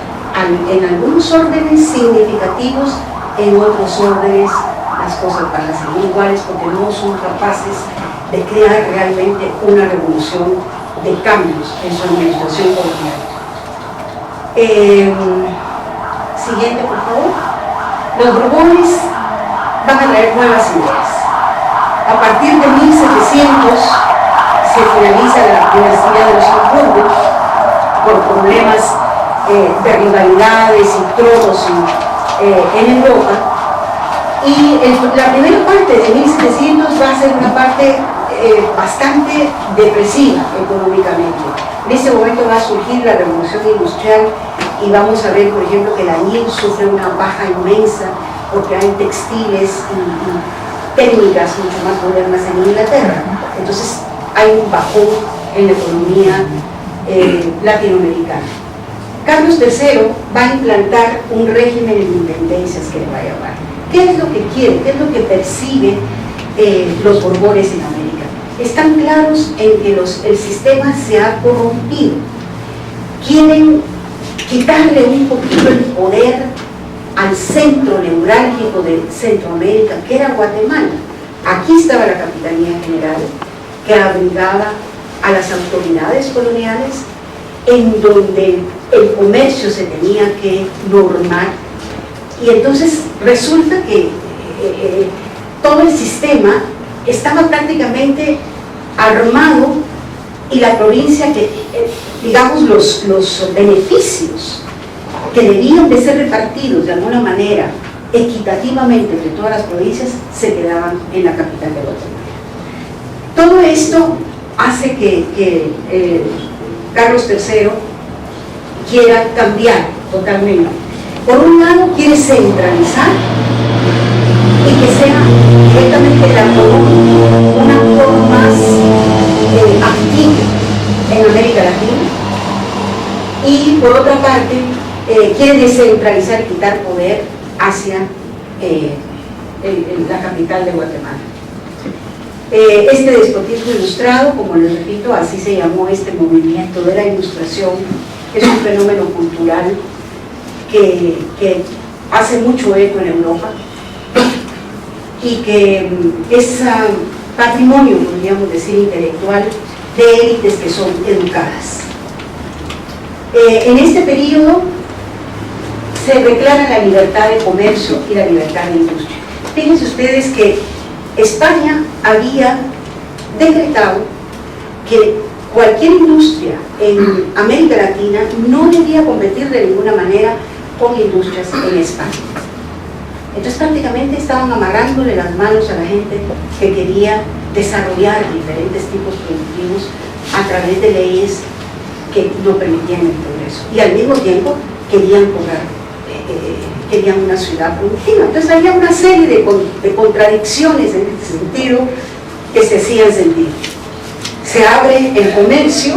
en algunos órdenes significativos, en otros órdenes las cosas van a seguir iguales porque no son capaces de crear realmente una revolución de cambios en su administración colonial. Siguiente, por favor. Los Borbones van a traer nuevas ideas. A partir de 1700 se finaliza la dinastía de los Habsburgo por problemas de rivalidades y tronos en Europa. Y la primera parte de 1700 va a ser una parte bastante depresiva económicamente. En ese momento va a surgir la revolución industrial y vamos a ver, por ejemplo, que la IL sufre una baja inmensa porque hay textiles y técnicas mucho más modernas en Inglaterra. Entonces hay un bajón en la economía latinoamericana. Carlos III va a implantar un régimen de intendencias que le va a llamar. ¿Qué es lo que quiere? ¿Qué es lo que percibe los Borbones en América? Están claros en que el sistema se ha corrompido. Quieren quitarle un poquito el poder al centro neurálgico de Centroamérica, que era Guatemala. Aquí estaba la Capitanía General, que abrigaba a las autoridades coloniales, en donde el comercio se tenía que normar. Y entonces resulta que todo el sistema estaba prácticamente armado y la provincia que, digamos, los beneficios que debían de ser repartidos de alguna manera equitativamente entre todas las provincias se quedaban en la capital de Guatemala. Todo esto hace que Carlos III quiera cambiar totalmente. Por un lado quiere centralizar y que sea directamente la colonia un actor más activo en América Latina, y por otra parte quiere descentralizar y quitar poder hacia la capital de Guatemala. Este despotismo ilustrado, como les repito, así se llamó este movimiento de la ilustración, es un fenómeno cultural que hace mucho eco en Europa y que es patrimonio, podríamos decir, intelectual de élites que son educadas. En este periodo se declara la libertad de comercio y la libertad de industria. Fíjense ustedes que España había decretado que cualquier industria en América Latina no debía competir de ninguna manera con industrias en España. Entonces prácticamente estaban amarrándole las manos a la gente que quería desarrollar diferentes tipos productivos a través de leyes que no permitían el progreso, y al mismo tiempo querían cobrar, querían una ciudad productiva. Entonces había una serie de contradicciones en este sentido que se hacían sentir. Se abre el comercio,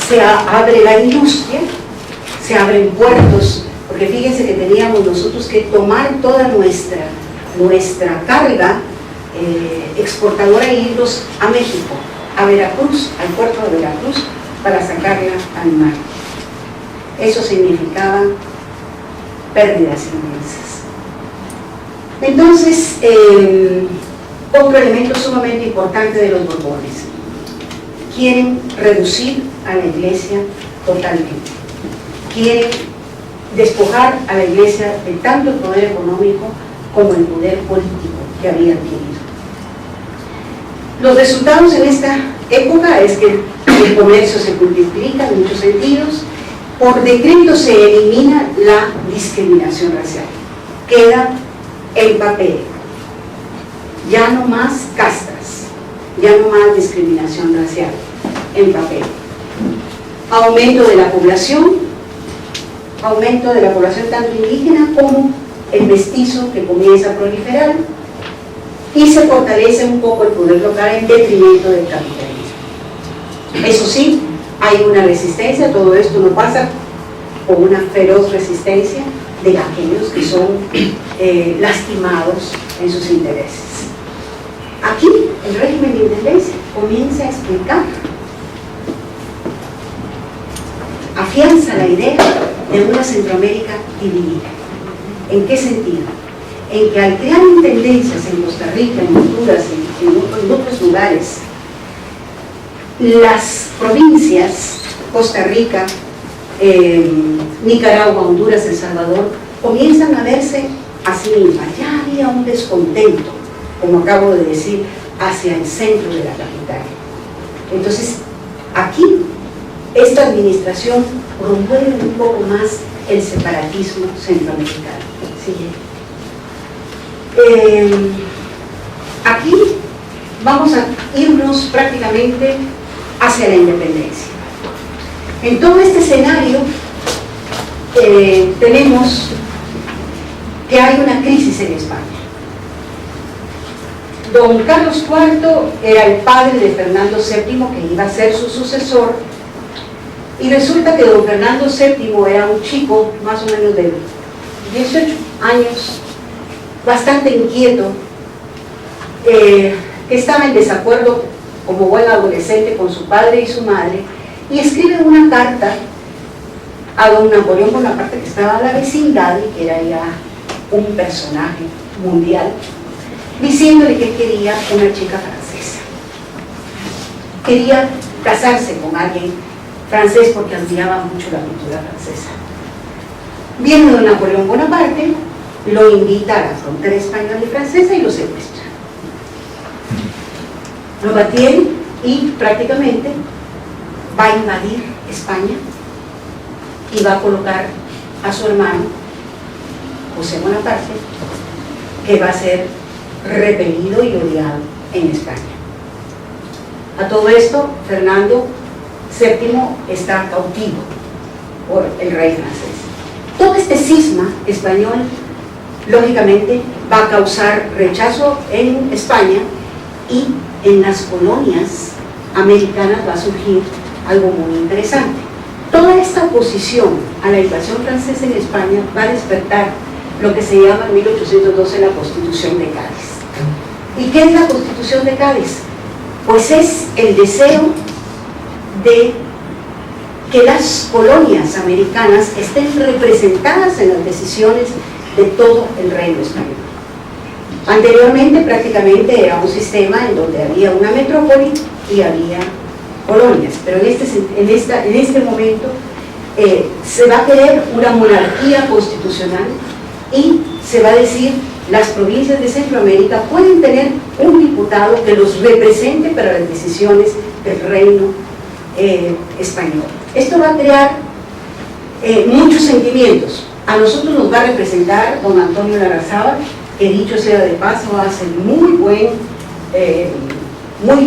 se abre la industria, se abren puertos, porque fíjense que teníamos nosotros que tomar toda nuestra carga exportadora e irnos a México, a Veracruz, al puerto de Veracruz, para sacarla al mar. Eso significaba pérdidas inmensas. Entonces, otro elemento sumamente importante de los Borbones: quieren reducir a la Iglesia totalmente, quieren despojar a la Iglesia de tanto el poder económico como el poder político que había adquirido. Los resultados en esta época es que el comercio se multiplica en muchos sentidos. Por decreto se elimina la discriminación racial, queda el papel, ya no más castas, ya no más discriminación racial, en papel. Aumento de la población tanto indígena como el mestizo, que comienza a proliferar, y se fortalece un poco el poder local en detrimento del capitalismo. Eso sí, hay una resistencia. Todo esto no pasa con una feroz resistencia de aquellos que son lastimados en sus intereses. Aquí el régimen de intendencia comienza a explicar, afianza la idea de una Centroamérica dividida. ¿En qué sentido? en que al crear intendencias en Costa Rica, en Honduras, en otros lugares, las provincias, Costa Rica, Nicaragua, Honduras, El Salvador, comienzan a verse a sí mismas. Ya había un descontento, como acabo de decir, hacia el centro de la capital. Entonces, aquí, esta administración promueve un poco más el separatismo centroamericano. Aquí vamos a irnos prácticamente hacia la independencia. En todo este escenario tenemos que hay una crisis en España. Don Carlos IV era el padre de Fernando VII, que iba a ser su sucesor, y resulta que don Fernando VII era un chico más o menos de 18 años, bastante inquieto, que estaba en desacuerdo como buen adolescente con su padre y su madre, y escribe una carta a don Napoleón Bonaparte, que estaba a la vecindad y que era ya un personaje mundial, diciéndole que quería una chica francesa. Quería casarse con alguien francés porque admiraba mucho la cultura francesa. Viene don Napoleón Bonaparte, lo invita a la frontera española y francesa y lo secuestra. Lo detiene y prácticamente va a invadir España y va a colocar a su hermano, José Bonaparte, que va a ser repelido y odiado en España. A todo esto, Fernando VII está cautivo por el rey francés. Todo este cisma español, lógicamente, va a causar rechazo en España, y en las colonias americanas va a surgir algo muy interesante. Toda esta oposición a la invasión francesa en España va a despertar lo que se llama en 1812 la Constitución de Cádiz. ¿Y qué es la Constitución de Cádiz? Pues es el deseo de que las colonias americanas estén representadas en las decisiones de todo el reino español. Anteriormente prácticamente era un sistema en donde había una metrópoli y había colonias, pero en este momento se va a querer una monarquía constitucional y se va a decir las provincias de Centroamérica pueden tener un diputado que los represente para las decisiones del reino español. Esto va a crear muchos sentimientos. A nosotros nos va a representar don Antonio Larrazábal, que dicho sea de paso hace muy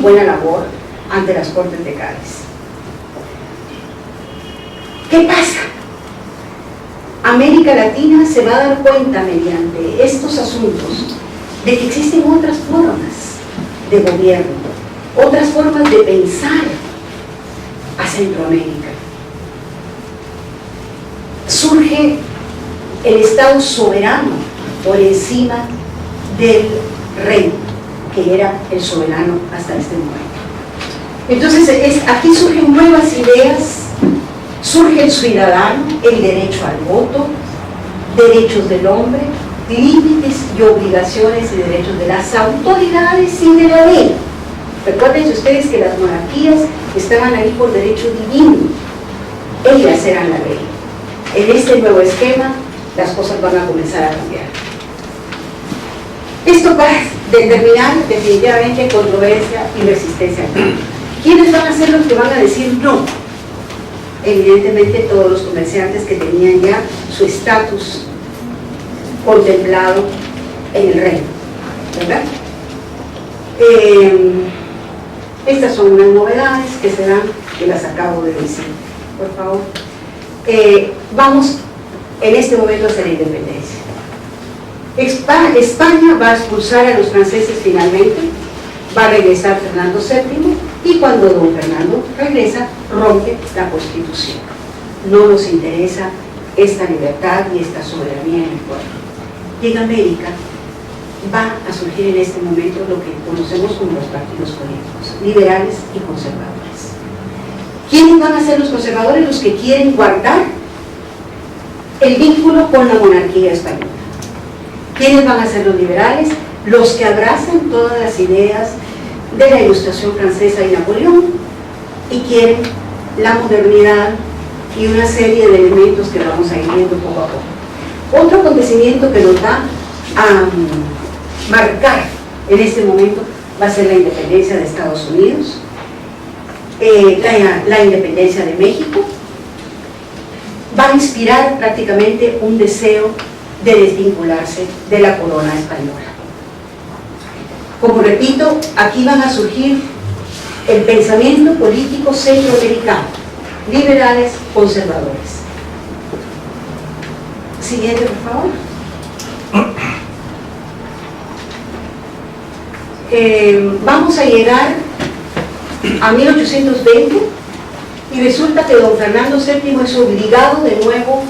buena labor ante las Cortes de Cádiz. ¿Qué pasa? América Latina se va a dar cuenta mediante estos asuntos de que existen otras formas de gobierno, otras formas de pensar a Centroamérica. Surge el Estado soberano por encima del rey, que era el soberano hasta este momento. Entonces, aquí surgen nuevas ideas, surge el ciudadano, el derecho al voto, derechos del hombre, límites y obligaciones y derechos de las autoridades y de la ley. Recuerden ustedes que las monarquías estaban ahí por derecho divino, ellas eran la ley. En este nuevo esquema, las cosas van a comenzar a cambiar. Esto va a determinar definitivamente controversia y resistencia. ¿Quiénes van a ser los que van a decir no? Evidentemente todos los comerciantes que tenían ya su estatus contemplado en el reino, ¿verdad? Estas son unas novedades que se dan, que las acabo de decir. Por favor. Vamos en este momento hacia la independencia. España va a expulsar a los franceses finalmente, va a regresar Fernando VII, y cuando don Fernando regresa, rompe la Constitución. No nos interesa esta libertad y esta soberanía en el pueblo. Y en América va a surgir en este momento lo que conocemos como los partidos políticos, liberales y conservadores. ¿Quiénes van a ser los conservadores? Los que quieren guardar el vínculo con la monarquía española. ¿Quiénes van a ser los liberales? Los que abrazan todas las ideas de la Ilustración francesa y Napoleón y quieren la modernidad y una serie de elementos que vamos a ir viendo poco a poco. Otro acontecimiento que nos va a marcar en este momento va a ser la independencia de Estados Unidos, la independencia de México. Va a inspirar prácticamente un deseo de desvincularse de la corona española. Como repito, aquí van a surgir el pensamiento político centroamericano, liberales, conservadores. Siguiente, por favor. Vamos a llegar a 1820 y resulta que don Fernando VII es obligado de nuevo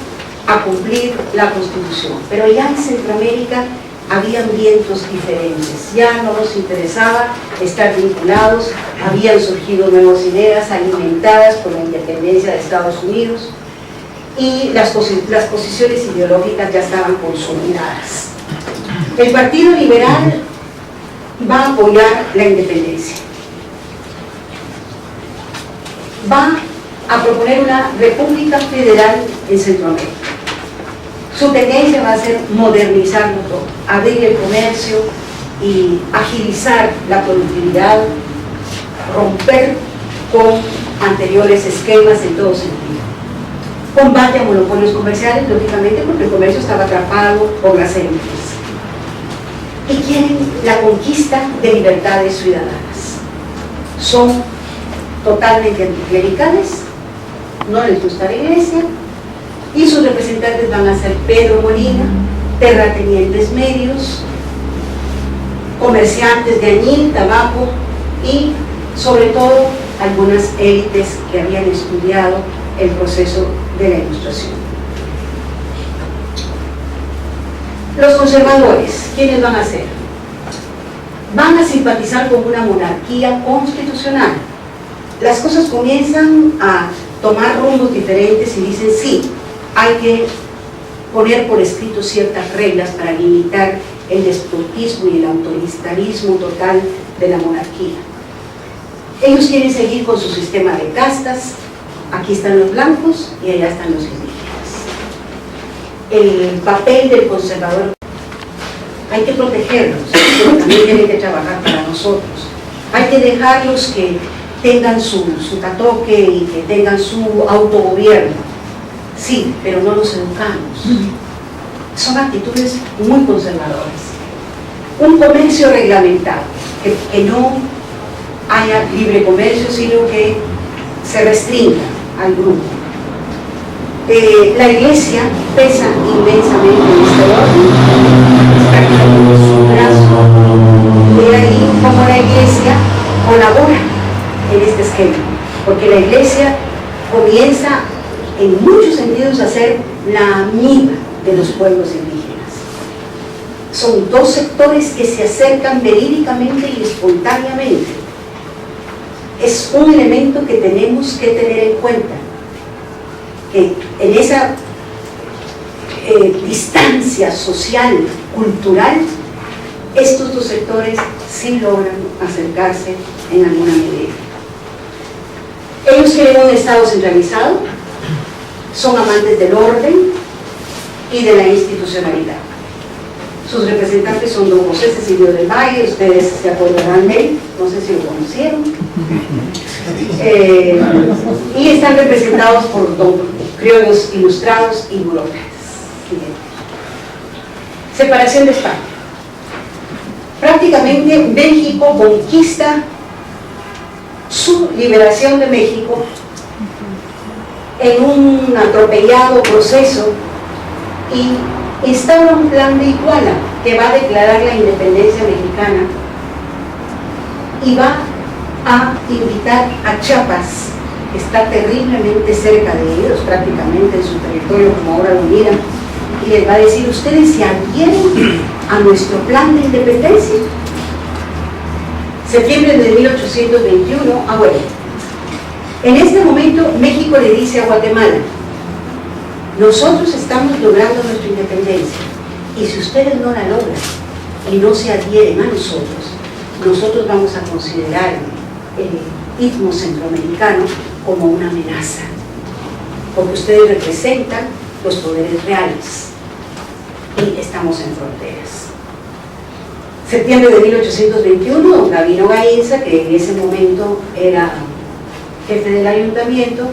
a cumplir la Constitución, pero ya en Centroamérica habían vientos diferentes, ya no nos interesaba estar vinculados, habían surgido nuevas ideas alimentadas por la independencia de Estados Unidos y las posiciones ideológicas ya estaban consolidadas. El Partido Liberal va a apoyar la independencia, va a proponer una república federal en Centroamérica. Su tendencia va a ser modernizarlo todo, abrir el comercio y agilizar la productividad, romper con anteriores esquemas en todo sentido. Combate a monopolios comerciales, lógicamente, porque el comercio estaba atrapado por las élites. Y quieren la conquista de libertades ciudadanas. Son totalmente anticlericales, no les gusta la iglesia, y sus representantes van a ser Pedro Molina, terratenientes medios, comerciantes de añil, tabaco y sobre todo algunas élites que habían estudiado el proceso de la Ilustración. Los conservadores, ¿quiénes van a ser? Van a simpatizar con una monarquía constitucional. Las cosas comienzan a tomar rumbos diferentes y dicen sí, hay que poner por escrito ciertas reglas para limitar el despotismo y el autoritarismo total de la monarquía. Ellos quieren seguir con su sistema de castas, aquí están los blancos y allá están los indígenas. El papel del conservador, hay que protegerlos, pero también tienen que trabajar para nosotros. Hay que dejarlos que tengan su tatoque y que tengan su autogobierno. Sí, pero no los educamos. Son actitudes muy conservadoras. Un comercio reglamentado, que no haya libre comercio, sino que se restrinja al grupo. La iglesia pesa inmensamente en este orden, está como su brazo, de ahí como la iglesia colabora en este esquema, porque la iglesia comienza en muchos sentidos a ser la amiga de los pueblos indígenas. Son dos sectores que se acercan verídicamente y espontáneamente. Es un elemento que tenemos que tener en cuenta, que en esa distancia social, cultural, estos dos sectores sí logran acercarse en alguna medida. Ellos quieren un Estado centralizado, son amantes del orden y de la institucionalidad. Sus representantes son don José Cecilio del Valle, ustedes se acordarán de él, no sé si lo conocieron, y están representados por don criollos ilustrados y burócratas. Separación de España. Prácticamente México conquista su liberación de México en un atropellado proceso y instaura un plan de Iguala que va a declarar la independencia mexicana y va a invitar a Chiapas, que está terriblemente cerca de ellos, prácticamente en su territorio como ahora lo miran, y les va a decir: ustedes se adhieren a nuestro plan de independencia. Septiembre de 1821, bueno, en este momento México le dice a Guatemala: nosotros estamos logrando nuestra independencia, Y si ustedes no la logran y no se adhieren a nosotros vamos a considerar el istmo centroamericano como una amenaza, porque ustedes representan los poderes reales y estamos en fronteras. Septiembre de 1821, don Gabino Gainza, que en ese momento era jefe del ayuntamiento,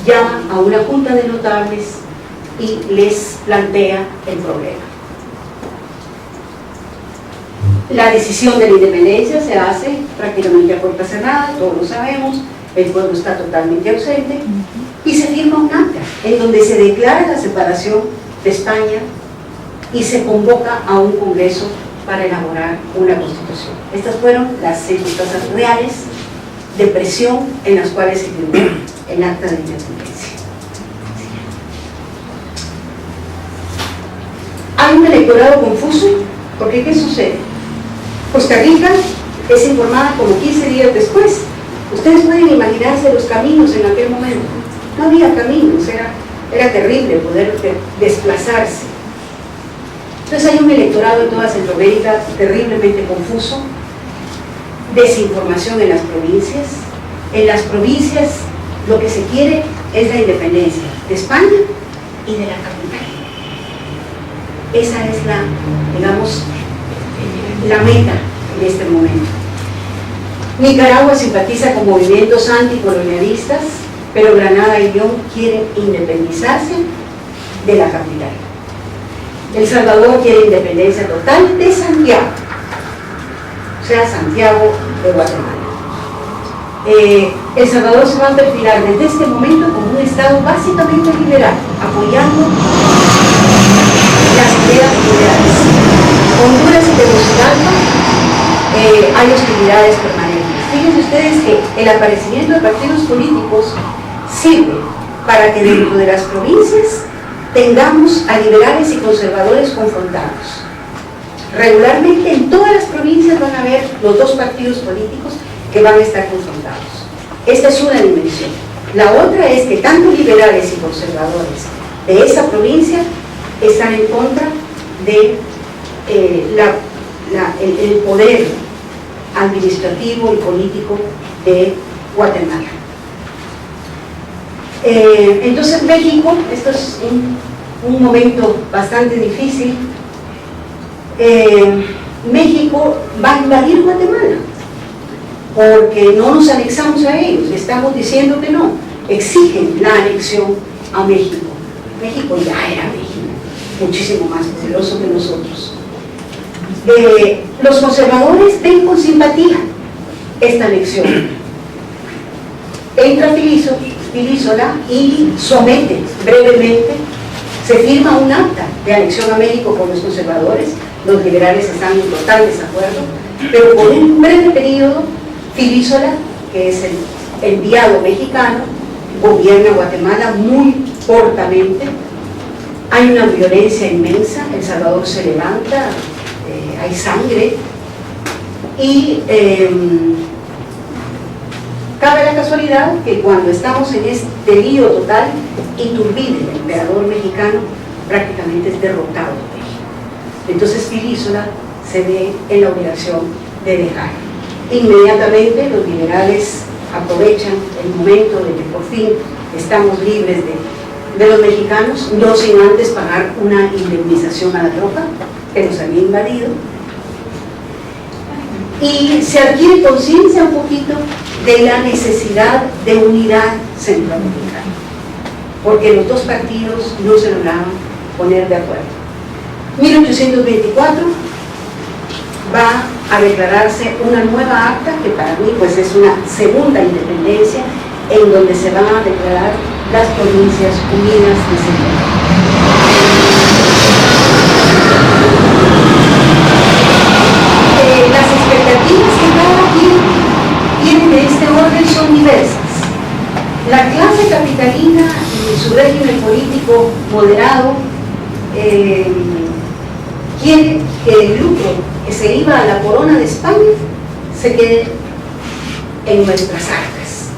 llama a una junta de notables y les plantea el problema. La decisión de la independencia se hace prácticamente a puerta cerrada, todos lo sabemos, el pueblo está totalmente ausente, y se firma un acta en donde se declara la separación de España y se convoca a un congreso para elaborar una constitución. Estas fueron las circunstancias reales de presión en las cuales se firmó el acta de independencia. Hay un electorado confuso, porque ¿qué sucede? Costa Rica es informada como 15 días después. Ustedes pueden imaginarse los caminos en aquel momento. No había caminos, era terrible poder desplazarse. Entonces hay un electorado en toda Centroamérica terriblemente confuso, desinformación en las provincias. En las provincias lo que se quiere es la independencia de España y de la capital. Esa es la meta en este momento. Nicaragua simpatiza con movimientos anticolonialistas, pero Granada y León quieren independizarse de la capital. El Salvador quiere independencia total de Santiago, o sea, Santiago de Guatemala. El Salvador se va a perfilar desde este momento como un estado básicamente liberal, apoyando las ideas liberales. Honduras y Tegucigalpa hay hostilidades permanentes. Fíjense ustedes que el aparecimiento de partidos políticos sirve para que dentro de las provincias tengamos a liberales y conservadores confrontados. Regularmente en todas las provincias van a haber los dos partidos políticos que van a estar confrontados. Esta es una dimensión. La otra es que tanto liberales y conservadores de esa provincia están en contra de el poder administrativo y político de Guatemala. Entonces México, esto es un momento bastante difícil, México va a invadir Guatemala porque no nos anexamos a ellos, estamos diciendo que no, exigen la anexión a México. México ya era México, muchísimo más poderoso que nosotros. Los conservadores ven con simpatía esta anexión. Entra Filísola y somete brevemente, se firma un acta de anexión a México por los conservadores, los liberales están en total desacuerdo, pero por un breve periodo Filísola, que es el enviado mexicano, gobierna Guatemala muy cortamente. Hay una violencia inmensa, El Salvador se levanta, hay sangre y cabe la casualidad que cuando estamos en este lío total, Iturbide, el emperador mexicano, prácticamente es derrotado de México. Entonces Filísola se ve en la obligación de dejar. Inmediatamente los liberales aprovechan el momento de que por fin estamos libres de los mexicanos, no sin antes pagar una indemnización a la tropa que nos había invadido, y se adquiere conciencia un poquito de la necesidad de unidad centroamericana, porque los dos partidos no se lograban poner de acuerdo. 1824 va a declararse una nueva acta que para mí pues es una segunda independencia, en donde se van a declarar las provincias unidas de Centroamérica. Las expectativas que cada quien tiene de este orden son diversas. La clase capitalina y su régimen político moderado quiere que el lucro que se iba a la corona de España se quede en nuestras arcas.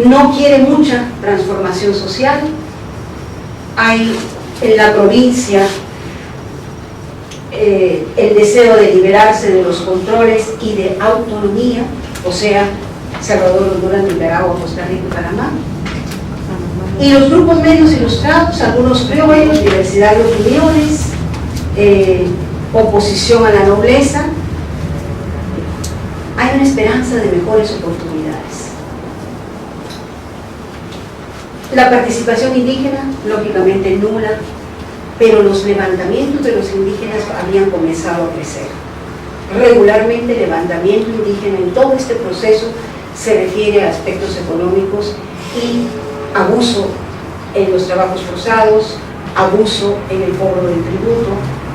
No quiere mucha transformación social, hay en la provincia el deseo de liberarse de los controles y de autonomía, o sea, Salvador, Honduras, Nicaragua, Costa Rica y Panamá. Y los grupos medios ilustrados, algunos criollos, diversidad de opiniones, oposición a la nobleza. Hay una esperanza de mejores oportunidades. La participación indígena, lógicamente nula, pero los levantamientos de los indígenas habían comenzado a crecer. Regularmente el levantamiento indígena en todo este proceso se refiere a aspectos económicos y abuso en los trabajos forzados, abuso en el cobro del tributo,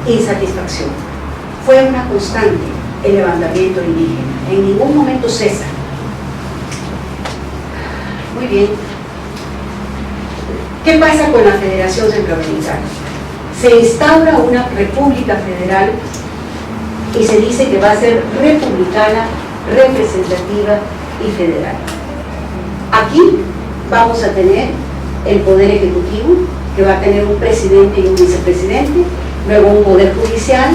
insatisfacción. Fue una constante el levantamiento indígena, en ningún momento cesa. Muy bien. ¿Qué pasa con la Federación Centroamericana? Se instaura una república federal y se dice que va a ser republicana, representativa y federal. Aquí vamos a tener el poder ejecutivo, que va a tener un presidente y un vicepresidente, luego un poder judicial,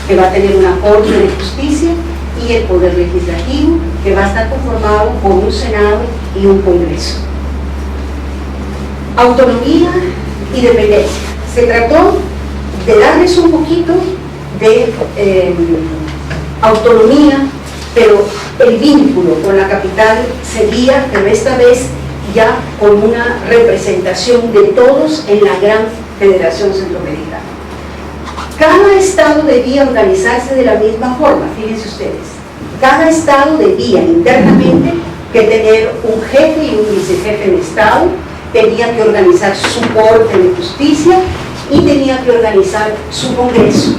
que va a tener una corte de justicia, y el poder legislativo, que va a estar conformado por un senado y un congreso. Autonomía y dependencia. Se trató de darles un poquito de autonomía, pero el vínculo con la capital sería, pero esta vez ya con una representación de todos en la gran Federación Centroamericana. Cada estado debía organizarse de la misma forma, fíjense ustedes. Cada estado debía internamente que tener un jefe y un vicejefe de estado, tenía que organizar su corte de justicia y tenía que organizar su congreso.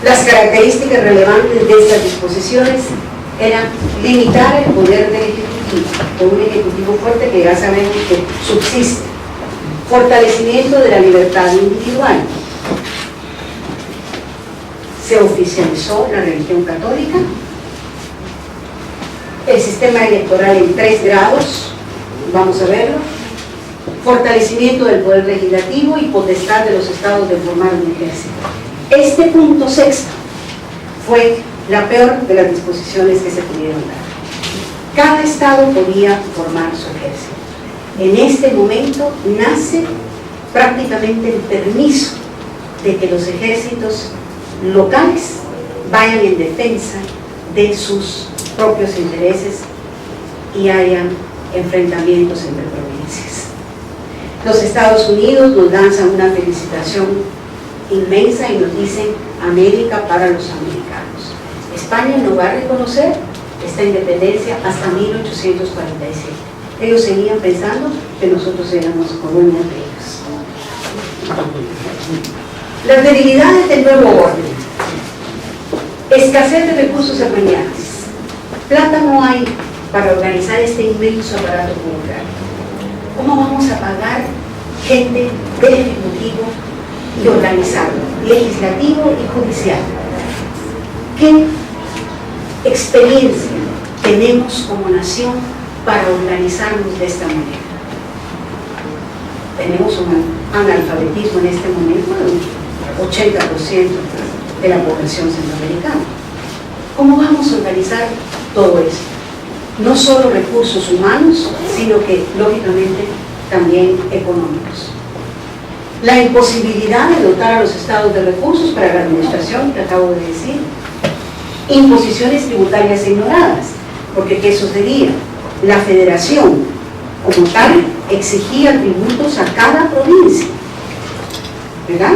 Las características relevantes de estas disposiciones eran limitar el poder del Ejecutivo, con un Ejecutivo fuerte que ya sabemos que subsiste, fortalecimiento de la libertad individual. Se oficializó la religión católica, el sistema electoral en 3 grados, vamos a verlo, fortalecimiento del poder legislativo y potestad de los estados de formar un ejército. Este punto sexto fue la peor de las disposiciones que se pudieron dar. Cada estado podía formar su ejército. En este momento nace prácticamente el permiso de que los ejércitos locales vayan en defensa de sus propios intereses y hayan enfrentamientos entre provincias. Los Estados Unidos nos lanzan una felicitación inmensa y nos dicen América para los americanos. España no va a reconocer esta independencia hasta 1847. Ellos seguían pensando que nosotros éramos colonias de ellos. Las debilidades del nuevo orden. Escasez de recursos apremiantes. Plata no hay para organizar este inmenso aparato burocrático. ¿Cómo vamos a pagar gente del Ejecutivo y organizarlo? Legislativo y judicial. ¿Qué experiencia tenemos como nación para organizarnos de esta manera? Tenemos un analfabetismo en este momento del 80% de la población centroamericana. ¿Cómo vamos a organizar todo esto? No solo recursos humanos, sino que, lógicamente, también económicos. La imposibilidad de dotar a los estados de recursos para la administración, que acabo de decir. Imposiciones tributarias ignoradas, porque ¿qué sucedía? La federación, como tal, exigía tributos a cada provincia, ¿verdad?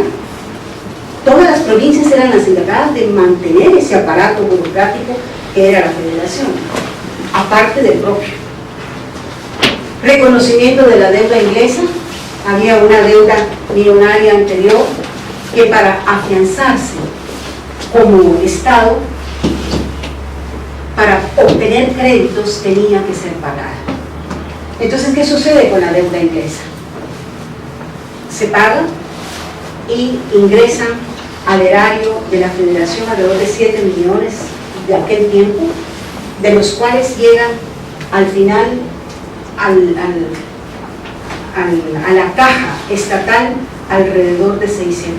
Todas las provincias eran las encargadas de mantener ese aparato burocrático que era la federación, aparte del propio. Reconocimiento de la deuda inglesa. Había una deuda millonaria anterior que para afianzarse como Estado, para obtener créditos, tenía que ser pagada. Entonces, ¿qué sucede con la deuda inglesa? Se paga y ingresan al erario de la Federación alrededor de 7 millones de aquel tiempo, de los cuales llegan al final a la caja estatal alrededor de 600,000.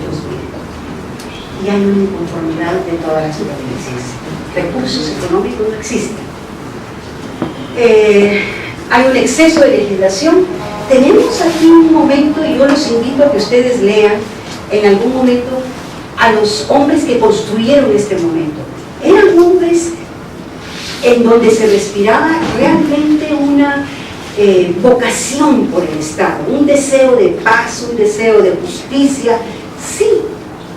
Y hay una inconformidad de todas las provincias. Recursos económicos no existen. Hay un exceso de legislación. Tenemos aquí un momento, y yo los invito a que ustedes lean en algún momento a los hombres que construyeron este momento. Eran hombres en donde se respiraba realmente una vocación por el Estado, un deseo de paz, un deseo de justicia, sí,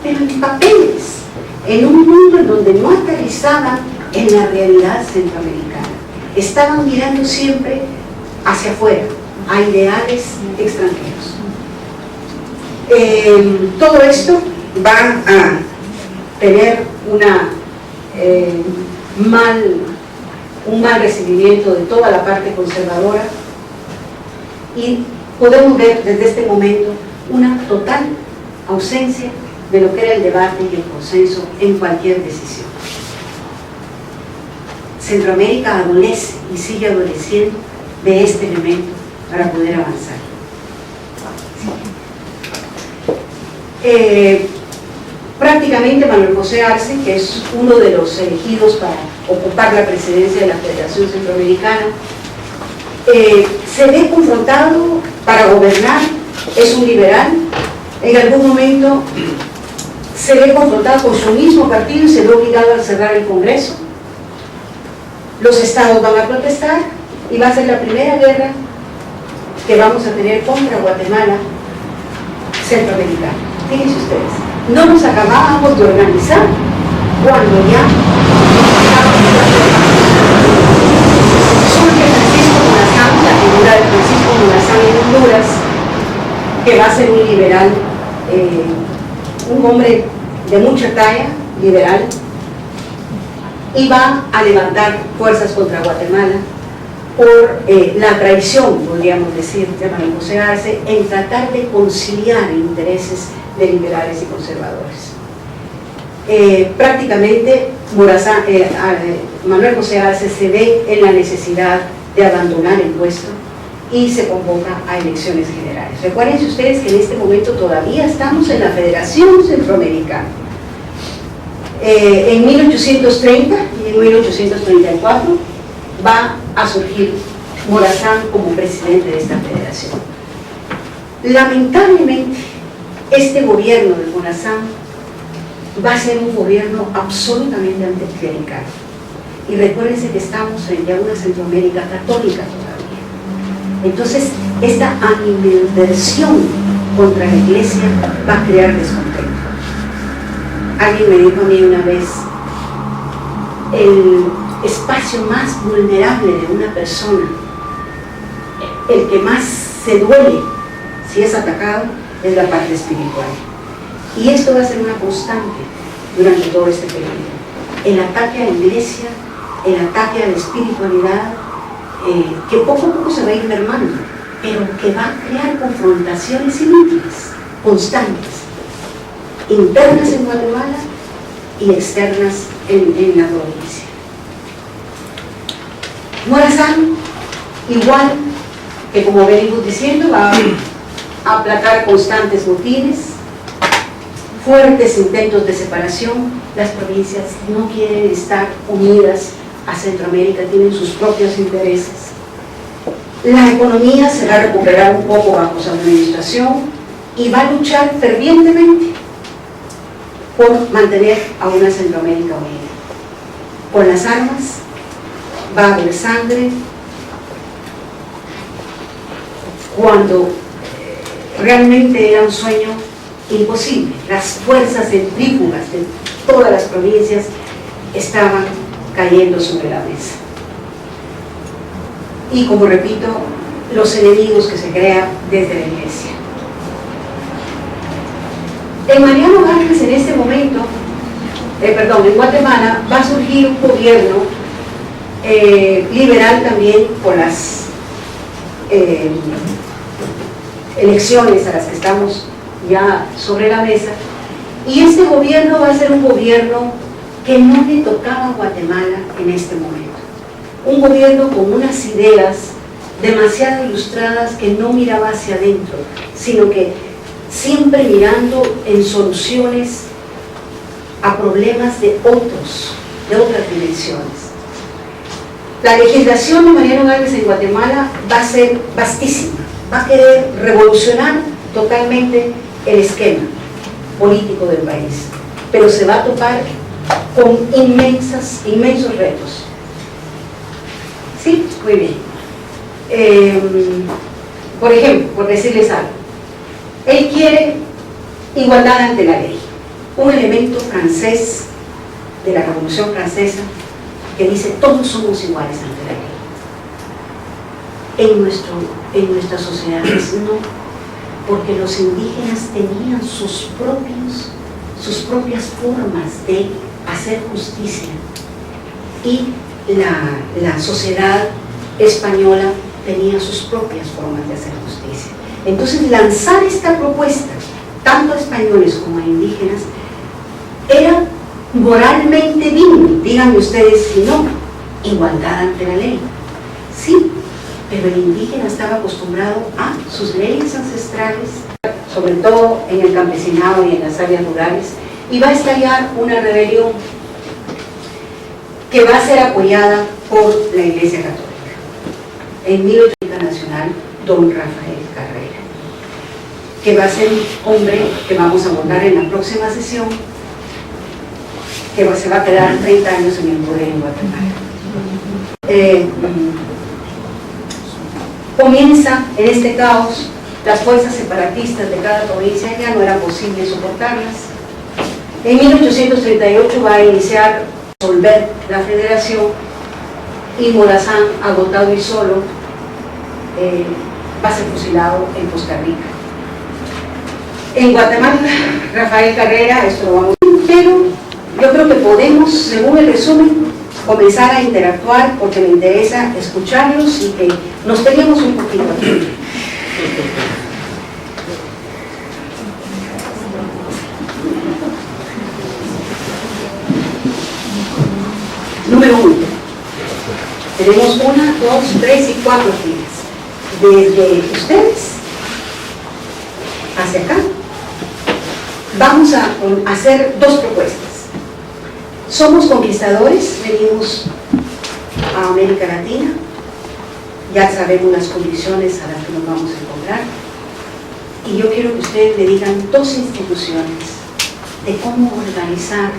pero en papeles, en un mundo en donde no aterrizaban en la realidad centroamericana. Estaban mirando siempre hacia afuera, a ideales extranjeros. Todo esto va a tener un mal recibimiento de toda la parte conservadora, y podemos ver desde este momento una total ausencia de lo que era el debate y el consenso en cualquier decisión. Centroamérica adolece y sigue adoleciendo de este elemento para poder avanzar. Prácticamente Manuel José Arce, que es uno de los elegidos para ocupar la presidencia de la Federación Centroamericana, se ve confrontado para gobernar, es un liberal, en algún momento se ve confrontado con su mismo partido y se ve obligado a cerrar el Congreso. Los estados van a protestar y va a ser la primera guerra que vamos a tener contra Guatemala centroamericana. Fíjense ustedes, no nos acabábamos de organizar cuando ya surge Francisco Morazán, la figura de Francisco Morazán en Honduras, que va a ser un liberal, un hombre de mucha talla, liberal, y va a levantar fuerzas contra Guatemala por la traición, podríamos decir, de Manuel José Arce, en tratar de conciliar intereses de liberales y conservadores. Prácticamente Manuel José Arce se ve en la necesidad de abandonar el puesto y se convoca a elecciones generales. Recuerden ustedes que en este momento todavía estamos en la Federación Centroamericana. En 1830 y en 1834 va a surgir Morazán como presidente de esta federación. Lamentablemente, este gobierno de Morazán va a ser un gobierno absolutamente anticlerical. Y recuérdense que estamos frente a una Centroamérica católica todavía. Entonces, esta animadversión contra la Iglesia va a crear descontento. Alguien me dijo a mí una vez, el espacio más vulnerable de una persona, el que más se duele si es atacado, es la parte espiritual. Y esto va a ser una constante durante todo este periodo. El ataque a la Iglesia, el ataque a la espiritualidad, que poco a poco se va a ir mermando, pero que va a crear confrontaciones inútiles, constantes, internas en Guatemala y externas en la provincia. Morazán, igual que como venimos diciendo, va a aplacar constantes motines, fuertes intentos de separación. Las provincias no quieren estar unidas a Centroamérica, tienen sus propios intereses. La economía se va a recuperar un poco bajo su administración y va a luchar fervientemente por mantener a una Centroamérica unida. Con las armas va a haber sangre. Cuando realmente era un sueño imposible, las fuerzas centrífugas de todas las provincias estaban cayendo sobre la mesa. Y como repito, los enemigos que se crean desde la Iglesia. En Mariano Gálvez en este momento, en Guatemala va a surgir un gobierno liberal también con las elecciones a las que estamos ya sobre la mesa, y este gobierno va a ser un gobierno que no le tocaba a Guatemala en este momento, un gobierno con unas ideas demasiado ilustradas, que no miraba hacia adentro, sino que siempre mirando en soluciones a problemas de otros, de otras dimensiones. La legislación de Mariano Gálvez en Guatemala va a ser vastísima, va a querer revolucionar totalmente el esquema político del país, pero se va a topar con inmensos retos. ¿Sí? Muy bien. Por ejemplo, por decirles algo, él quiere igualdad ante la ley, un elemento francés de la Revolución Francesa que dice todos somos iguales ante la ley. En nuestras sociedades no, porque los indígenas tenían sus propias formas de hacer justicia, y la sociedad española tenía sus propias formas de hacer justicia. Entonces, lanzar esta propuesta, tanto a españoles como a indígenas, era moralmente digno. Díganme ustedes si no, igualdad ante la ley. Sí, pero el indígena estaba acostumbrado a sus leyes ancestrales, sobre todo en el campesinado y en las áreas rurales, y va a estallar una rebelión que va a ser apoyada por la Iglesia Católica. En 1800 nacional, don Rafael Carrera, que va a ser un hombre que vamos a votar en la próxima sesión, que se va a quedar 30 años en el poder en Guatemala. Comienza en este caos, las fuerzas separatistas de cada provincia ya no era posible soportarlas. En 1838 va a iniciar, disolver la federación, y Morazán, agotado y solo, va a ser fusilado en Costa Rica. En Guatemala, Rafael Carrera, esto lo vamos a ver, pero yo creo que podemos, según el resumen, comenzar a interactuar, porque me interesa escucharlos y que nos peguemos un poquito aquí. Número 1. Tenemos 1, 2, 3 y 4 filas. Desde ustedes hacia acá. Vamos a hacer 2 propuestas. Somos conquistadores, venimos a América Latina, ya sabemos las condiciones a las que nos vamos a encontrar, y yo quiero que ustedes me digan 2 instituciones de cómo organizar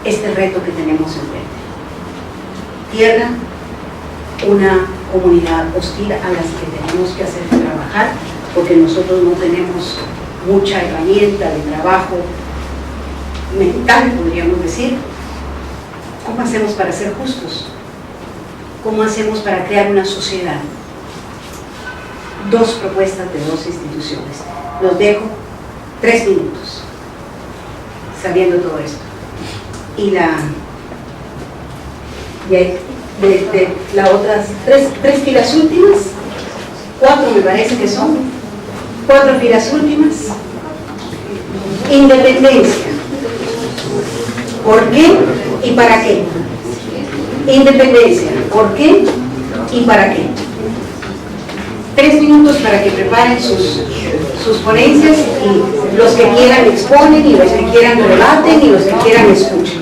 este reto que tenemos enfrente. Tierra, una comunidad hostil a las que tenemos que hacer trabajar, porque nosotros no tenemos mucha herramienta de trabajo mental, podríamos decir. ¿Cómo hacemos para ser justos? ¿Cómo hacemos para crear una sociedad? 2 propuestas de 2 instituciones. Los dejo 3 minutos sabiendo todo esto. Y de las otras 3 filas últimas, 4 me parece que son, 4 filas últimas. Independencia. ¿Por qué y para qué? Independencia. ¿Por qué y para qué? 3 minutos para que preparen sus ponencias, y los que quieran exponen, y los que quieran rebaten, y los que quieran escuchen.